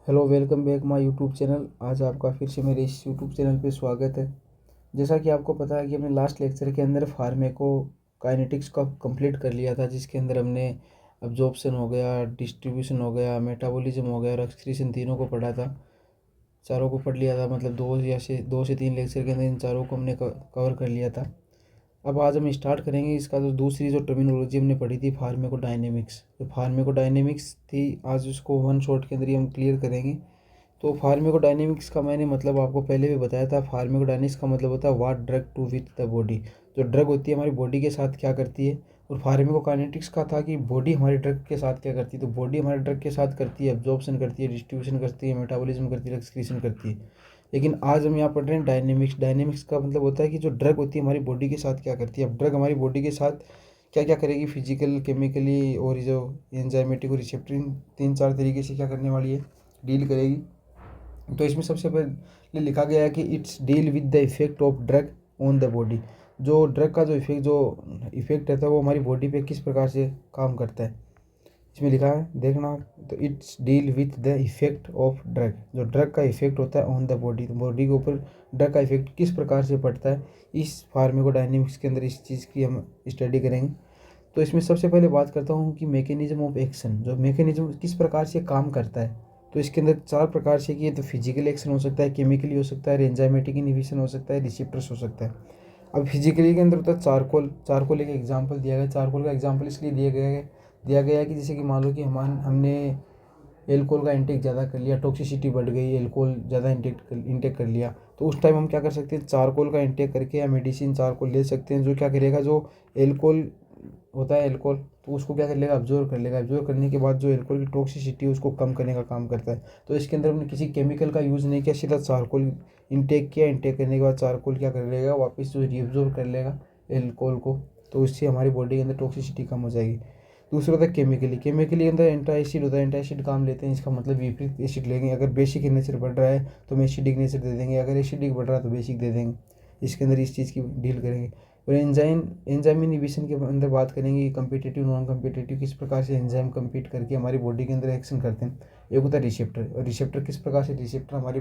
Hello, welcome back my YouTube channel. आज आपका फिर से मेरे इस यूट्यूब चैनल पे स्वागत है। जैसा कि आपको पता है कि हमने लास्ट लेक्चर के अंदर फार्माकोकाइनेटिक्स का कंप्लीट कर लिया था, जिसके अंदर हमने अब्जॉर्प्शन हो गया, डिस्ट्रीब्यूशन हो गया, मेटाबॉलिज्म हो गया और एक्सक्रीशन तीनों को पढ़ा था। चारों को पढ़ लिया था, मतलब 2 से 3 लेक्चर के अंदर इन चारों को हमने कवर कर लिया था। अब आज हम स्टार्ट करेंगे इसका जो दूसरी जो टर्मिनोलॉजी हमने पढ़ी थी, फार्माकोडायनेमिक्स। जो फार्माकोडायनेमिक्स थी, आज उसको वन शॉट के अंदर ही हम क्लियर करेंगे। तो फार्माकोडायनेमिक्स का मैंने मतलब आपको पहले भी बताया था। फार्माकोडायनेमिक्स का मतलब होता है what drug to with the body. जो ड्रग होती है हमारी बॉडी के साथ क्या करती है। और फार्माकोकाइनेटिक्स का था कि बॉडी हमारी ड्रग के साथ क्या करती है। तो बॉडी हमारे ड्रग के साथ करती है, एब्जॉर्प्शन करती है, डिस्ट्रीब्यूशन करती है, मेटाबॉलिज्म करती है, एक्सक्रीशन करती है। लेकिन आज हम यहाँ पढ़ रहे हैं डायनेमिक्स। डायनेमिक्स का मतलब होता है कि जो ड्रग होती है हमारी बॉडी के साथ क्या करती है। अब ड्रग हमारी बॉडी के साथ क्या क्या करेगी, फिजिकल, केमिकली और जो एंजाइमेटिक और रिसेप्टर, 3-4 तरीके से क्या करने वाली है, डील करेगी। तो इसमें सबसे पहले लिखा गया है कि it's deal with the effect of drug on the body. जो ड्रग का जो इफेक्ट रहता है वो हमारी बॉडी पे किस प्रकार से काम करता है, इसमें लिखा है, देखना। तो it's deal with the effect of drug. जो ड्रग का इफेक्ट होता है ऑन द बॉडी, तो बॉडी के ऊपर ड्रग का इफेक्ट किस प्रकार से पड़ता है, इस फार्माकोडायनेमिक्स के अंदर इस चीज़ की हम स्टडी करेंगे। तो इसमें सबसे पहले बात करता हूँ कि मैकेनिज्म ऑफ एक्शन, जो मैकेनिज्म किस प्रकार से काम करता है। तो इसके अंदर 4 प्रकार से कि ये तो फिजिकल एक्शन हो सकता है, केमिकली हो सकता है, एंजाइमेटिक इनहिबिशन हो सकता है, रिसेप्टर्स हो सकता है। अब फिजिकली के अंदर होता है चारकोल। चारकोल एक एग्जाम्पल दिया गया। चारकोल का एग्जाम्पल इसलिए दिया गया है कि जैसे कि मान लो कि हमने एल्कोहल का इंटेक ज़्यादा कर लिया, टॉक्सिसिटी बढ़ गई, एल्कोहल ज़्यादा इंटेक कर लिया, तो उस टाइम हम क्या कर सकते हैं, चारकोल का इंटेक करके या मेडिसिन चारकोल ले सकते हैं, जो क्या करेगा, जो एल्कोहल होता है एल्कोहल, तो उसको क्या कर लेगा, ऑब्जर्व कर लेगा। ऑब्जर्व करने के बाद जो एल्कोहल की टॉक्सिसिटी है उसको कम करने का काम करता है। तो इसके अंदर हमने किसी केमिकल का यूज़ नहीं किया, सीधा चारकोल इंटेक किया। इंटेक करने के बाद चारकोल क्या कर लेगा, वापस जो रीअब्जॉर्व कर लेगा एल्कोहल को, तो इससे हमारी बॉडी के अंदर टॉक्सिसिटी कम हो जाएगी। दूसरा होता है केमिकली के अंदर एंटा एसिड होता है। एंटा एसिड काम लेते हैं, इसका मतलब विपरीत एसिड लेंगे। अगर बेसिक नेचर बढ़ रहा है तो हम एसिडिक नेचर दे देंगे, अगर एसिडिक बढ़ रहा है तो बेसिक दे देंगे। इसके अंदर इस चीज़ की डील करेंगे। और एंजाइम इनहिबिशन के अंदर बात करेंगे, कम्पिटिटिव नॉन कम्पिटिटिव, किस प्रकार से एंजाइम कम्पीट करके हमारी बॉडी के अंदर एक्शन करते हैं। एक होता है रिसेप्टर, और रिसेप्टर किस प्रकार से रिसेप्टर हमारी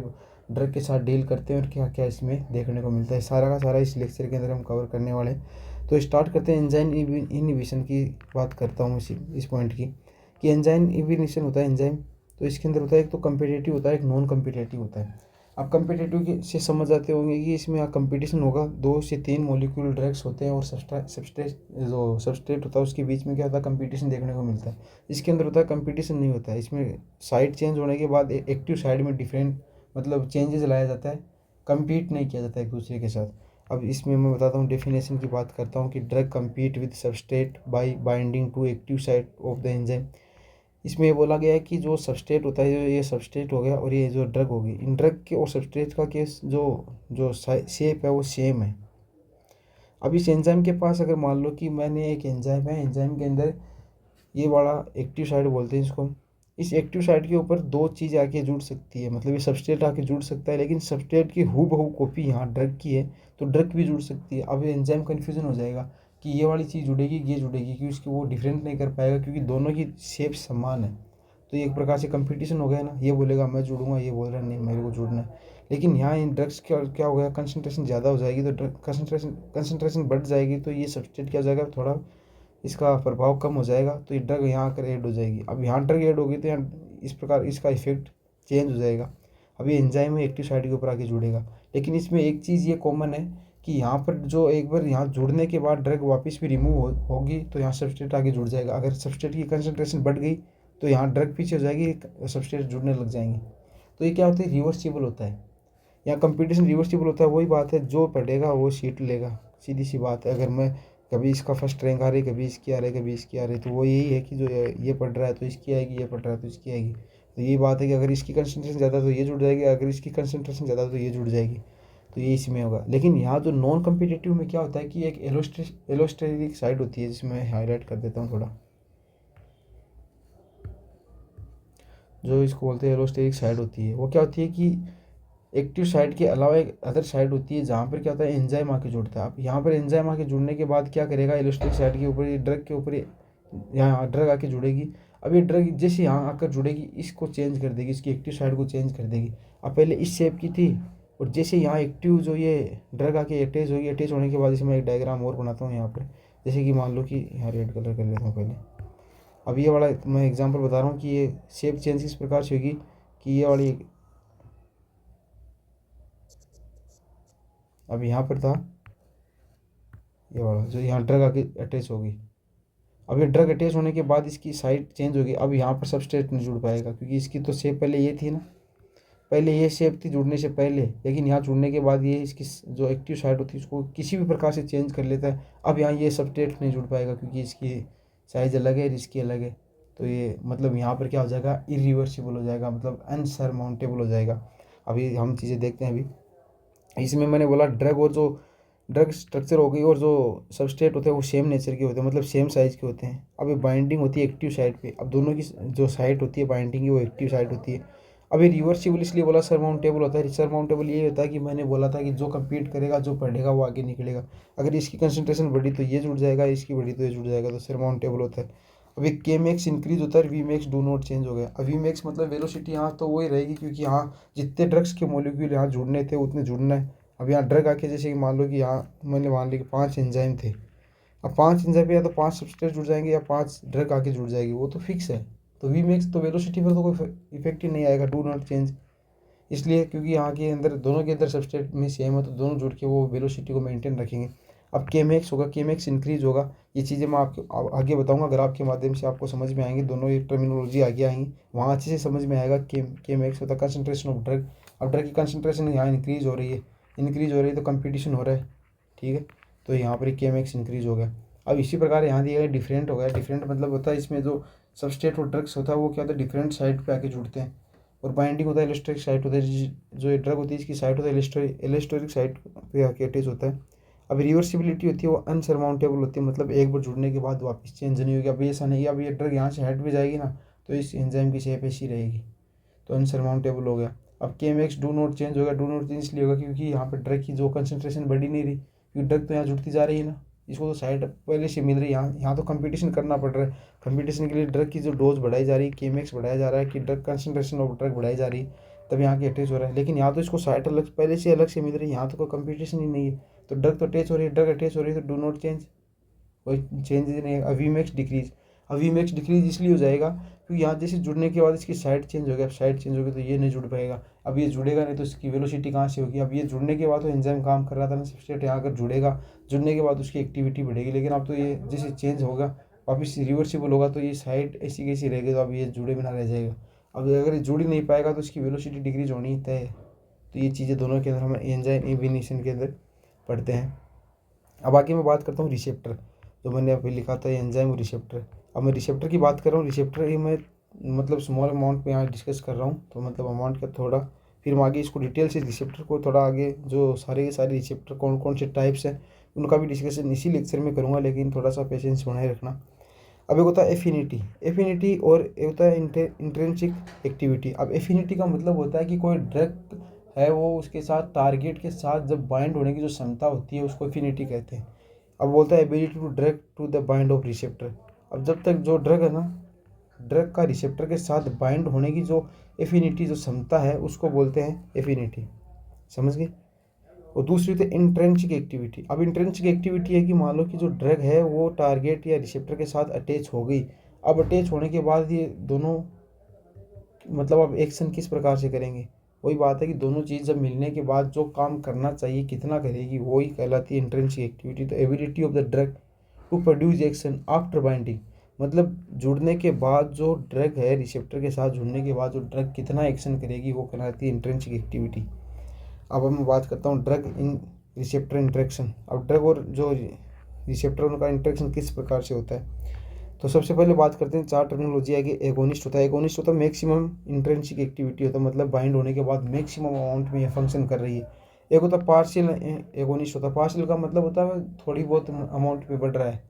ड्रग के साथ डील करते हैं और क्या क्या इसमें देखने को मिलता है। सारा का सारा इस लेक्चर के अंदर हम कवर करने वाले हैं। तो स्टार्ट करते हैं। एंजाइम इनहिबिशन की बात करता हूँ इस पॉइंट की, कि एंजाइम इनहिबिशन होता है एंजाइम। तो इसके अंदर होता है, एक तो कम्पिटिटिव होता है, एक नॉन कम्पिटिटिव होता है। आप कम्पिटिटिव से समझ जाते होंगे कि इसमें कंपटीशन होगा, 2 से 3 मॉलिक्यूल ड्रग्स होते हैं और सबस्ट्रेट होता है, उसके बीच में क्या होता है, कंपटीशन देखने को मिलता है। इसके अंदर होता है कंपटीशन नहीं होता है। इसमें साइड चेंज होने के बाद एक्टिव साइड में डिफरेंट मतलब चेंजेस लाया जाता है, compete नहीं किया जाता एक दूसरे के साथ। अब इसमें मैं बताता हूँ, डेफिनेशन की बात करता हूँ कि drug compete with substrate by binding to active site of the enzyme. इसमें ये बोला गया है कि जो सबस्ट्रेट होता है, ये सबस्ट्रेट हो गया और ये जो ड्रग होगी, इन ड्रग के और सबस्ट्रेट का केस जो जो शेप है वो सेम है। अब इस एंजाइम के पास अगर मान लो कि मैंने एक एंजाइम है, एंजाइम के अंदर ये वाला एक्टिव साइड बोलते हैं इसको, इस एक्टिव साइड के ऊपर 2 चीज़ आके जुड़ सकती है, मतलब ये सबस्ट्रेट आके जुड़ सकता है, लेकिन सबस्ट्रेट की हूबहू कॉपी यहाँ ड्रग की है, तो ड्रग भी जुड़ सकती है। अब एंजाइम कन्फ्यूजन हो जाएगा कि ये वाली चीज़ जुड़ेगी, ये जुड़ेगी, क्योंकि उसकी वो डिफरेंट नहीं कर पाएगा, क्योंकि दोनों की शेप समान है। तो ये एक प्रकार से कंपटीशन हो गया ना, ये बोलेगा मैं जुड़ूंगा, ये बोल रहा है नहीं मेरे को जुड़ना है। लेकिन यहाँ इन ड्रग्स क्या क्या हो गया, कंसनट्रेशन ज़्यादा हो जाएगी, तो ड्रग कंसनट्रेशन बढ़ जाएगी, तो ये सबस्ट्रेट क्या हो जाएगा, थोड़ा इसका प्रभाव कम हो जाएगा, तो ये ड्रग यहाँ आकर ऐड हो जाएगी। अब यहाँ ड्रग ऐड होगी तो यहाँ इस प्रकार इसका इफेक्ट चेंज हो जाएगा। अब ये एंजाइम है एक्टिव साइड के ऊपर आके जुड़ेगा। लेकिन इसमें एक चीज़ ये कॉमन है कि यहाँ पर जो एक बार यहाँ जुड़ने के बाद ड्रग वापस भी रिमूव होगी तो यहाँ सबस्ट्रेट आगे जुड़ जाएगा। अगर सबस्ट्रेट की कंसनट्रेशन बढ़ गई तो यहाँ ड्रग पीछे हो जाएगी, सबस्ट्रेट जुड़ने लग जाएंगे। तो ये क्या होता है, रिवर्सिबल होता है। यहाँ कंपटीशन रिवर्सिबल होता है। वही बात है, जो पढ़ेगा वो सीट लेगा, सीधी सी बात है। अगर मैं कभी इसका फर्स्ट रैंक आ रही, कभी इसकी आ रही, कभी इसकी आ रही, तो वो यही है कि जो ये पढ़ रहा है तो इसकी आएगी, ये पढ़ रहा है तो इसकी आएगी। तो यही बात है कि अगर इसकी कंसनट्रेशन ज़्यादा तो ये जुड़ जाएगी, अगर इसकी कंसनट्रेशन ज़्यादा तो ये जुड़ जाएगी। तो ये इसमें होगा। लेकिन यहाँ जो नॉन कम्पिटिटिव में क्या होता है कि एक एलोस्टेरिक साइड होती है, जिसमें हाईलाइट कर देता हूँ थोड़ा, जो इसको बोलते हैं एलोस्टेरिक साइड होती है। वो क्या होती है कि एक्टिव साइड के अलावा एक अदर साइड होती है, जहाँ पर क्या होता है, एंजाइम आके जुड़ता है। अब यहाँ पर एंजाइम आके जुड़ने के बाद क्या करेगा, एलोस्टेरिक साइड के ऊपर, ये ड्रग के ऊपर, यहाँ ड्रग आके जुड़ेगी। अब ये ड्रग जैसे यहाँ आकर जुड़ेगी इसको चेंज कर देगी, इसकी एक्टिव साइड को चेंज कर देगी। अब पहले इस शेप की थी और जैसे यहाँ एक्टिव जो ये ड्रग आके अटैच होगी, अटैच होने के बाद इसे मैं एक डायग्राम और बनाता हूँ यहाँ पर। जैसे कि मान लो कि यहाँ रेड कलर कर लेता हूँ पहले। अब ये वाला मैं एग्जांपल बता रहा हूँ कि ये शेप चेंज किस प्रकार से होगी कि ये वाली, अब यहाँ पर था ये वाला जो यहाँ ड्रग आके अटैच होगी। अब ये ड्रग अटैच होने के बाद इसकी साइड चेंज होगी। अब यहाँ पर सबस्ट्रेट नहीं जुड़ पाएगा क्योंकि इसकी तो शेप पहले ये थी ना, पहले ये शेप थी जुड़ने से पहले, लेकिन यहाँ जुड़ने के बाद ये इसकी जो एक्टिव साइड होती है उसको किसी भी प्रकार से चेंज कर लेता है। अब यहाँ ये सबस्ट्रेट नहीं जुड़ पाएगा क्योंकि इसकी साइज़ अलग है, इसकी अलग है। तो ये मतलब यहाँ पर क्या हो जाएगा, इरिवर्सिबल हो जाएगा, मतलब अनसरमाउंटेबल हो जाएगा। अभी हम चीज़ें देखते हैं। अभी इसमें मैंने बोला ड्रग और जो ड्रग स्ट्रक्चर हो गई और जो सबस्ट्रेट होते हैं वो सेम नेचर के होते हैं, मतलब सेम साइज़ के होते हैं। अब ये बाइंडिंग होती है एक्टिव साइड पे। अब दोनों की जो साइड होती है बाइंडिंग की वो एक्टिव साइड होती है। अब ये रिवर्सिबल इसलिए बोला सरमाउंटेबल होता है। सरमाउंटेबल ये होता है कि मैंने बोला था कि जो कम्पीट करेगा, जो पढ़ेगा वो आगे निकलेगा। अगर इसकी कंसंट्रेशन बढ़ी तो ये जुड़ जाएगा, इसकी बढ़ी तो ये जुड़ जाएगा, तो सरमाउंटेबल होता है। अब एक के मैक्स इंक्रीज होता है, V max do not change हो गया। अब वी मैक्स मतलब वेलोसिटी यहाँ तो वही रहेगी क्योंकि यहाँ जितने ड्रग्स के मॉलिक्यूल यहाँ जुड़ने थे उतने जुड़ना है। अब यहाँ ड्रग आके जैसे कि मान लो कि यहाँ मैंने मान ली कि 5 एंजाइम थे। अब 5 एंजाइम पे या तो 5 सबस्ट्रेट जुड़ जाएंगे या 5 ड्रग आके जुड़ जाएगी, वो तो फिक्स है। तो वी मैक्स तो वेलोसिटी पर तो कोई इफेक्ट ही नहीं आएगा, डू नॉट चेंज। इसलिए क्योंकि यहाँ के अंदर दोनों के अंदर सबस्ट्रेट में सेम है तो दोनों जुड़ के वो वेलोसिटी को मेंटेन रखेंगे। अब के मैक्स होगा, के मैक्स इंक्रीज होगा। ये चीज़ें मैं आपको आगे बताऊंगा, अगर आपके माध्यम से आपको समझ में आएंगे, दोनों एक टर्मिनोलॉजी आगे आएंगी, वहाँ अच्छे से समझ में आएगा। के मैक्स होता है कंसनट्रेशन ऑफ ड्रग। अब ड्रग की कंसनट्रेशन यहाँ इंक्रीज हो रही है, तो कंपटीशन हो रहा है, ठीक है। तो यहाँ पर के मैक्स इंक्रीज हो गया। अब इसी प्रकार यहाँ दिया गया डिफरेंट हो गया। डिफरेंट मतलब होता है इसमें जो सबस्ट्रेट और ड्रग्स होता है वो क्या होता है, डिफरेंट साइड पे आके जुड़ते हैं। और बाइंडिंग होता है इलेक्ट्रिक साइट होता है, जो ये ड्रग होती है इसकी साइट होता है इलेक्ट्रिक साइट पे आके अटैच होता है। अब रिवर्सिबिलिटी होती है वो अनसरमाउंटेबल होती है, मतलब एक बार जुड़ने के बाद वापस चेंज नहीं होगी। अब ऐसा नहीं, अब ये ड्रग यहाँ से हट भी जाएगी ना तो इस एंजाइम की शेप ऐसी रहेगी, तो अनसरमाउंटेबल हो गया। अब के मैक्स डू नॉट चेंज होगा। डू नॉट चेंज इसलिए होगा क्योंकि यहाँ पर ड्रग की जो कंसंट्रेशन बढ़ी नहीं रही, क्योंकि ड्रग तो यहाँ जुड़ती जा रही है ना, इसको तो साइड पहले से मिल रही है। यहाँ तो कंपटीशन करना पड़ रहा है। कंपटीशन के लिए ड्रग की जो डोज बढ़ाई जा रही है, के मैक्स बढ़ाया जा रहा है कि ड्रग कंसंट्रेशन ऑफ ड्रग बढ़ाई जा रही है, तब यहाँ की अटैच हो रहा है। लेकिन यहाँ तो इसको साइड अलग पहले से अलग से मिल रही है, यहाँ तो कोई कंपटीशन ही नहीं है। तो ड्रग तो अटैच हो रही है, ड्रग अटैच हो रही है तो डू नॉट चेंज, कोई चेंज नहीं है। अभी मैक्स डिक्रीज, अभी मैक्स डिक्रीज इसलिए हो जाएगा क्योंकि यहाँ जैसे जुड़ने के बाद इसकी साइड चेंज हो गया। अब साइड चेंज होगी तो ये नहीं जुड़ पाएगा। अब ये जुड़ेगा नहीं तो इसकी वेलोसिटी कहाँ से होगी। अब ये जुड़ने के बाद तो एंजाइम काम कर रहा था ना, सबस्ट्रेट यहाँ अगर जुड़ेगा, जुड़ने के बाद उसकी एक्टिविटी बढ़ेगी। लेकिन अब तो ये जैसे चेंज होगा वापस रिवर्सिबल होगा तो ये साइड ऐसी कैसी रहेगी, तो अब ये जुड़े बिना रह जाएगा। अब अगर ये जुड़ ही नहीं पाएगा तो इसकी वेलोसिटी डिक्रीज होनी ही तय है। तो ये चीज़ें दोनों के अंदर हम एंजाइम इनिबिशन के अंदर पढ़ते हैं। अब आगे मैं बात करता हूँ रिसेप्टर, जो मैंने अभी लिखा था एंजाइम और रिसेप्टर। अब मैं रिसेप्टर की बात कर रहा हूँ। रिसेप्टर ही मैं मतलब स्मॉल अमाउंट में यहाँ डिस्कस कर रहा हूँ, तो मतलब अमाउंट का थोड़ा, फिर मैं आगे इसको डिटेल से रिसेप्टर को थोड़ा आगे जो सारे के सारे रिसेप्टर कौन कौन से टाइप्स हैं उनका भी डिस्कशन इसी लेक्चर में करूँगा, लेकिन थोड़ा सा पेशेंस बनाए रखना। अब एक होता है एफिनिटी, एफिनिटी और एक होता है इंट्रिंसिक एक्टिविटी। अब एफिनिटी का मतलब होता है कि कोई ड्रग है वो उसके साथ टारगेट के साथ जब बाइंड होने की जो क्षमता होती है उसको एफिनिटी कहते हैं। अब बोलता है ability to drug to the bind of receptor. अब जब तक जो ड्रग है ना, ड्रग का रिसेप्टर के साथ बाइंड होने की जो एफिनिटी जो क्षमता है उसको बोलते हैं एफिनिटी, समझ गए। और दूसरी तो इंट्रेंसिक एक्टिविटी। अब इंट्रेंसिक एक्टिविटी है कि मान लो कि जो ड्रग है वो टारगेट या रिसेप्टर के साथ अटैच हो गई। अब अटैच होने के बाद ये दोनों मतलब अब एक्शन किस प्रकार से करेंगे, वही बात है कि दोनों चीज़ जब मिलने के बाद जो काम करना चाहिए कितना करेगी वही कहलाती है इंट्रिंसिक एक्टिविटी। तो ability of the drug to produce action after binding, मतलब जुड़ने के बाद जो ड्रग है रिसेप्टर के साथ जुड़ने के बाद जो ड्रग कितना एक्शन करेगी वो कहलाती है इंट्रिंसिक एक्टिविटी। अब मैं बात करता हूँ ड्रग इन रिसेप्टर इंट्रैक्शन। अब ड्रग और जो रिसेप्टर उनका इंट्रैक्शन किस प्रकार से होता है, तो सबसे पहले बात करते हैं 4 टर्मिनोलॉजी आएगी। एगोनिस्ट होता है, एगोनिस्ट होता है मैक्सिमम इंट्रिंसिक एक्टिविटी होता है, मतलब बाइंड होने के बाद मैक्सिमम अमाउंट में ये फंक्शन कर रही है। एक होता है पार्शियल एगोनिस्ट होता है, पार्शियल का मतलब होता है थोड़ी बहुत अमाउंट में बढ़ रहा है,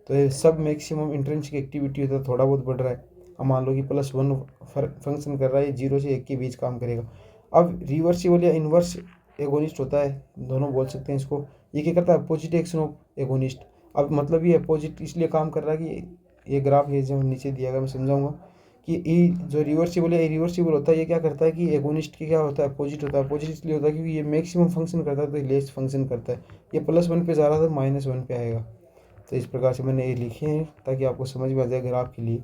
तो ये सब मैक्सिमम इंट्रिंसिक एक्टिविटी होता है, थोड़ा बहुत बढ़ रहा है। अब मान लो कि +1 फंक्शन कर रहा है, 0 से 1 के बीच काम करेगा। अब रिवर्सिबल या इन्वर्स एगोनिस्ट होता है, दोनों बोल सकते हैं इसको। ये क्या करता है, अपोजिट एक्शन ऑफ एगोनिस्ट। अब मतलब ये अपोजिट इसलिए काम कर रहा है कि ये ग्राफ ये जो नीचे दिया गया मैं समझाऊंगा कि ई जो रिवर्सिबल है, रिवर्सिबल होता है, ये क्या करता है कि एगोनिस्ट की क्या होता है, अपोजिट होता है। अपोजिट इसलिए होता है क्योंकि ये मैक्सिमम फंक्शन करता है तो लेस फंक्शन करता है। ये +1 पे जा रहा था -1 पे आएगा। तो इस प्रकार से मैंने ये लिखे हैं ताकि आपको समझ में आ जाए ग्राफ के लिए।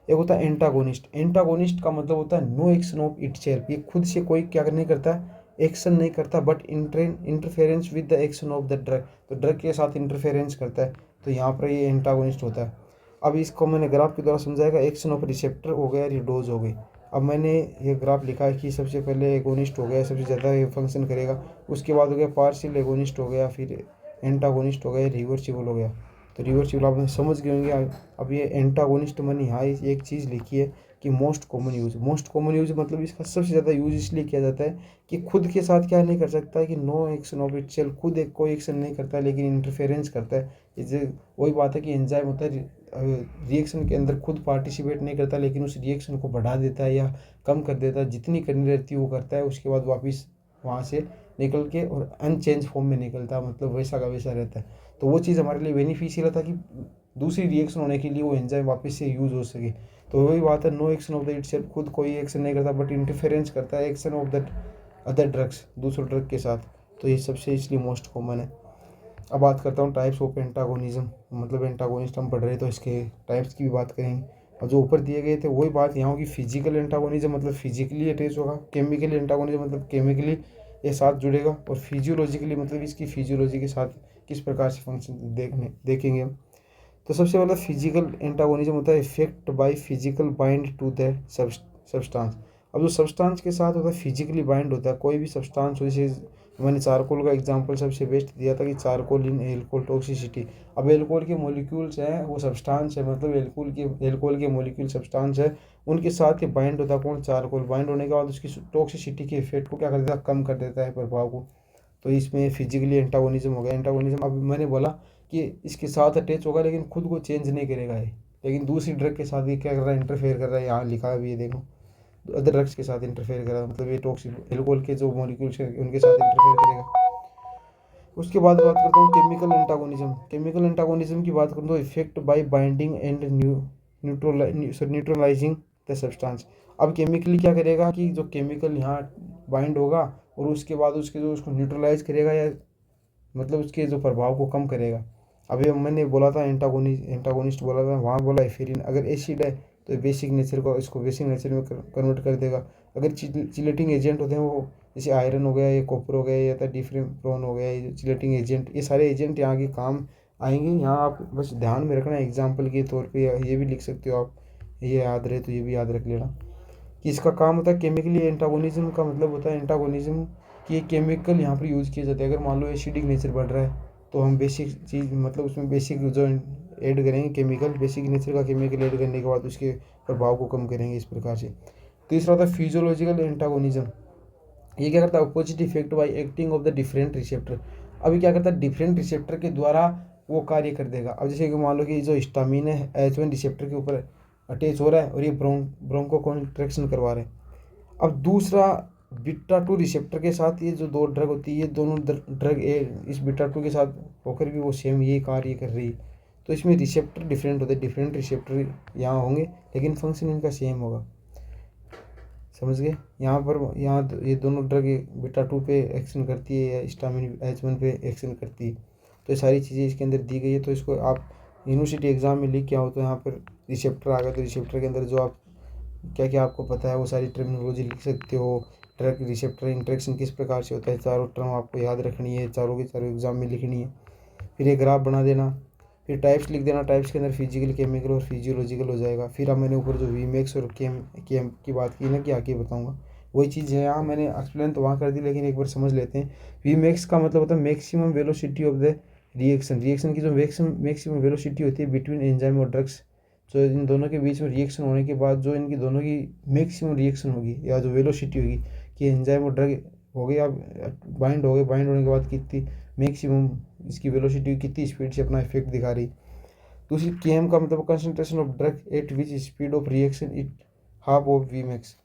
एक होता है एंटागोनिस्ट। एंटागोनिस्ट का मतलब होता है नो एक्शन ऑफ इटसेल्फ, ये खुद से कोई क्या नहीं करता, एक्शन नहीं करता, but interference with the action of the drug, तो ड्रग के साथ इंटरफेरेंस करता है, तो यहाँ पर ये एंटागोनिस्ट होता है। अब इसको मैंने ग्राफ के द्वारा समझाएगा। एक्शन ऑफ रिसेप्टर हो गया, ये डोज हो गई। अब मैंने ये ग्राफ लिखा है कि सबसे पहले एगोनिस्ट हो गया, सबसे ज़्यादा ये फंक्शन करेगा, उसके बाद हो गया पार्शियल एगोनिस्ट हो गया, फिर एंटागोनिस्ट हो गया, रिवर्सिबल हो गया। तो रिवर्सिबल आप समझ गए होंगे। अब ये एंटागोनिस्ट मैंने यहाँ एक चीज़ लिखी है कि most common use. Most common use मतलब इसका सबसे ज़्यादा यूज इसलिए किया जाता है कि खुद के साथ क्या नहीं कर सकता है कि नो एक्शन ऑफ इटसेल्फ, खुद एक कोई एक्शन नहीं करता है लेकिन इंटरफेरेंस करता है। इसे वही बात है कि एंजाइम होता है, रिएक्शन के अंदर खुद पार्टिसिपेट नहीं करता लेकिन उस रिएक्शन को बढ़ा देता है या कम कर देता है, जितनी करनी रहती है वो करता है, उसके बाद वापस वहाँ से निकल के और अनचेंज फॉर्म में निकलता है, मतलब वैसा का वैसा रहता है। तो वो चीज़ हमारे लिए बेनिफिशियल था कि दूसरी रिएक्शन होने के लिए वो एंजाइम वापस से यूज़ हो सके। तो वही बात है, no action of the itself, खुद कोई एक्शन नहीं करता बट इंटरफेरेंस करता है action of the other drugs, दूसरे ड्रग के साथ। तो ये सबसे इसलिए मोस्ट कॉमन है। अब बात करता हूँ टाइप्स ऑफ एंटागोनिज्म, मतलब एंटागोनिस्ट हम पढ़ रहे हैं तो इसके टाइप्स की भी बात करेंगे। और जो ऊपर दिए गए थे वही बात यहाँ होगी। फिजिकल एंटागोनिज्म मतलब फिजिकली अटैच होगा, केमिकल एंटागोनिज्म मतलब केमिकली ये साथ जुड़ेगा, और फिजियोलॉजिकली मतलब इसकी फिजियोलॉजी के साथ किस प्रकार से फंक्शन देखेंगे हम। तो सबसे पहले फिजिकल एंटागोनिज्म होता है effect by physical bind to the substance. अब जो सब्सटेंस के साथ होता है फिजिकली बाइंड होता है, कोई भी सब्सटेंस हो, जैसे मैंने चारकोल का एग्जांपल सबसे बेस्ट दिया था कि चारकोल इन एल्कोहल टॉक्सिसिटी। अब एल्कोहल के मॉलिक्यूल्स हैं, वो सब्सटेंस है, मतलब एल्कोहल के मॉलिक्यूल सब्सटेंस है, उनके साथ ये बाइंड होता है कौन, चारकोल। बाइंड होने के बाद उसकी टॉक्सिसिटी के इफेक्ट को क्या कर देता है, कम कर देता है, प्रभाव को। तो इसमें फिजिकली एंटागोनिज्म हो गया। एंटागोनिज्म अब मैंने बोला कि इसके साथ अटैच होगा लेकिन खुद को चेंज नहीं करेगा ये, लेकिन दूसरी ड्रग के साथ ये क्या कर रहा है, इंटरफेयर कर रहा है। यहाँ लिखा है भी, ये देखो, अदर ड्रग्स के साथ इंटरफेयर कर रहा है, मतलब ये टॉक्सिक एल्कोहल के जो मॉलिक्यूल्स हैं उनके साथ इंटरफेयर करेगा। उसके बाद बात करता हूँ केमिकल एंटागोनिज्म। केमिकल एंटागोनिज्म की बात करूँ तो effect bye binding and neutralising the substance. अब केमिकली क्या करेगा कि जो केमिकल यहाँ बाइंड होगा और उसके बाद उसके जो उसको न्यूट्रलाइज करेगा, या मतलब उसके जो प्रभाव को कम करेगा। अभी मैंने बोला था एंटागोनिस्ट बोला था, वहाँ बोला एफिरिन। अगर एसिड है तो बेसिक नेचर को इसको बेसिक नेचर में कन्वर्ट कर देगा। अगर चिलेटिंग एजेंट होते हैं वो, जैसे आयरन हो गया, ये कॉपर हो गया, या तो डिफ्रेंप्रोन हो गया, ये चिलेटिंग एजेंट, ये सारे एजेंट यहाँ के काम आएंगे। यहाँ आप बस ध्यान में रखना एग्जाम्पल के तौर पे, ये भी लिख सकते हो आप, ये याद रहे तो ये भी याद रख लेना कि इसका काम होता है केमिकली एंटागोनिज्म का मतलब होता है एंटागोनिज्म कि केमिकल यहाँ पर यूज़ किए जाते हैं। अगर मान लो एसिडिक नेचर बढ़ रहा है तो हम बेसिक चीज़, मतलब उसमें बेसिक जो ऐड करेंगे केमिकल, बेसिक नेचर का केमिकल ऐड करने के बाद उसके प्रभाव को कम करेंगे, इस प्रकार से। तीसरा होता है फिजियोलॉजिकल एंटागोनिज्म। ये क्या करता है, opposite effect bye acting of the different receptor. अभी क्या करता है, डिफरेंट रिसेप्टर के द्वारा वो कार्य कर देगा। अब जैसे कि मान लो कि जो हिस्टामिन है H1 रिसेप्टर के ऊपर अटैच हो रहा है और ये ब्रोंको कॉन्ट्रैक्शन करवा रहे हैं। अब दूसरा बीटा 2 रिसेप्टर के साथ ये जो दो ड्रग होती है, ये दोनों ड्रग इस बीटा 2 के साथ होकर भी वो सेम ये कार्य कर रही है। तो इसमें रिसेप्टर डिफरेंट होते हैं, डिफरेंट रिसेप्टर यहाँ होंगे लेकिन फंक्शन इनका सेम होगा। समझ गए। यहाँ पर ये दोनों ड्रग बीटा 2 पे एक्शन करती है या हिस्टामिन H1 पे एक्शन करती है। तो ये सारी चीज़ें इसके अंदर दी गई है। तो इसको आप यूनिवर्सिटी एग्जाम में लिख के आओ तो यहाँ पर रिसेप्टर आ गया, तो रिसेप्टर के अंदर जो आप क्या क्या आपको पता है वो सारी टर्मिनोलॉजी लिख सकते हो। ड्रग रिसेप्टर इंटरेक्शन किस प्रकार से होता है, चारों टर्म आपको याद रखनी है, चारों की चारों एग्जाम में लिखनी है। फिर एक ग्राफ बना देना, फिर टाइप्स लिख देना, टाइप्स के अंदर फिजिकल, केमिकल और फिजियोलॉजिकल हो जाएगा। फिर अब मैंने ऊपर जो वीमेक्स और केम की बात की ना कि आगे बताऊंगा, वही चीज़ है। यहाँ मैंने एक्सप्लेन तो वहाँ कर दी लेकिन एक बार समझ लेते हैं। वीमेक्स का मतलब होता है maximum velocity of the reaction की जो मैक्सिमम वेलोसिटी होती है बिटवीन एंजाइम और ड्रग्स। जो इन दोनों के बीच में रिएक्शन होने के बाद जो इनकी दोनों की मैक्सिमम रिएक्शन होगी या जो वेलोसिटी होगी कि एंजाइम और ड्रग हो गए, अब बाइंड हो गए, बाइंड होने के बाद कितनी मैक्सिमम इसकी वेलोसिटी कितनी स्पीड से अपना इफेक्ट दिखा रही। दूसरी केएम का मतलब concentration of drug at which speed of reaction it half of Vmax.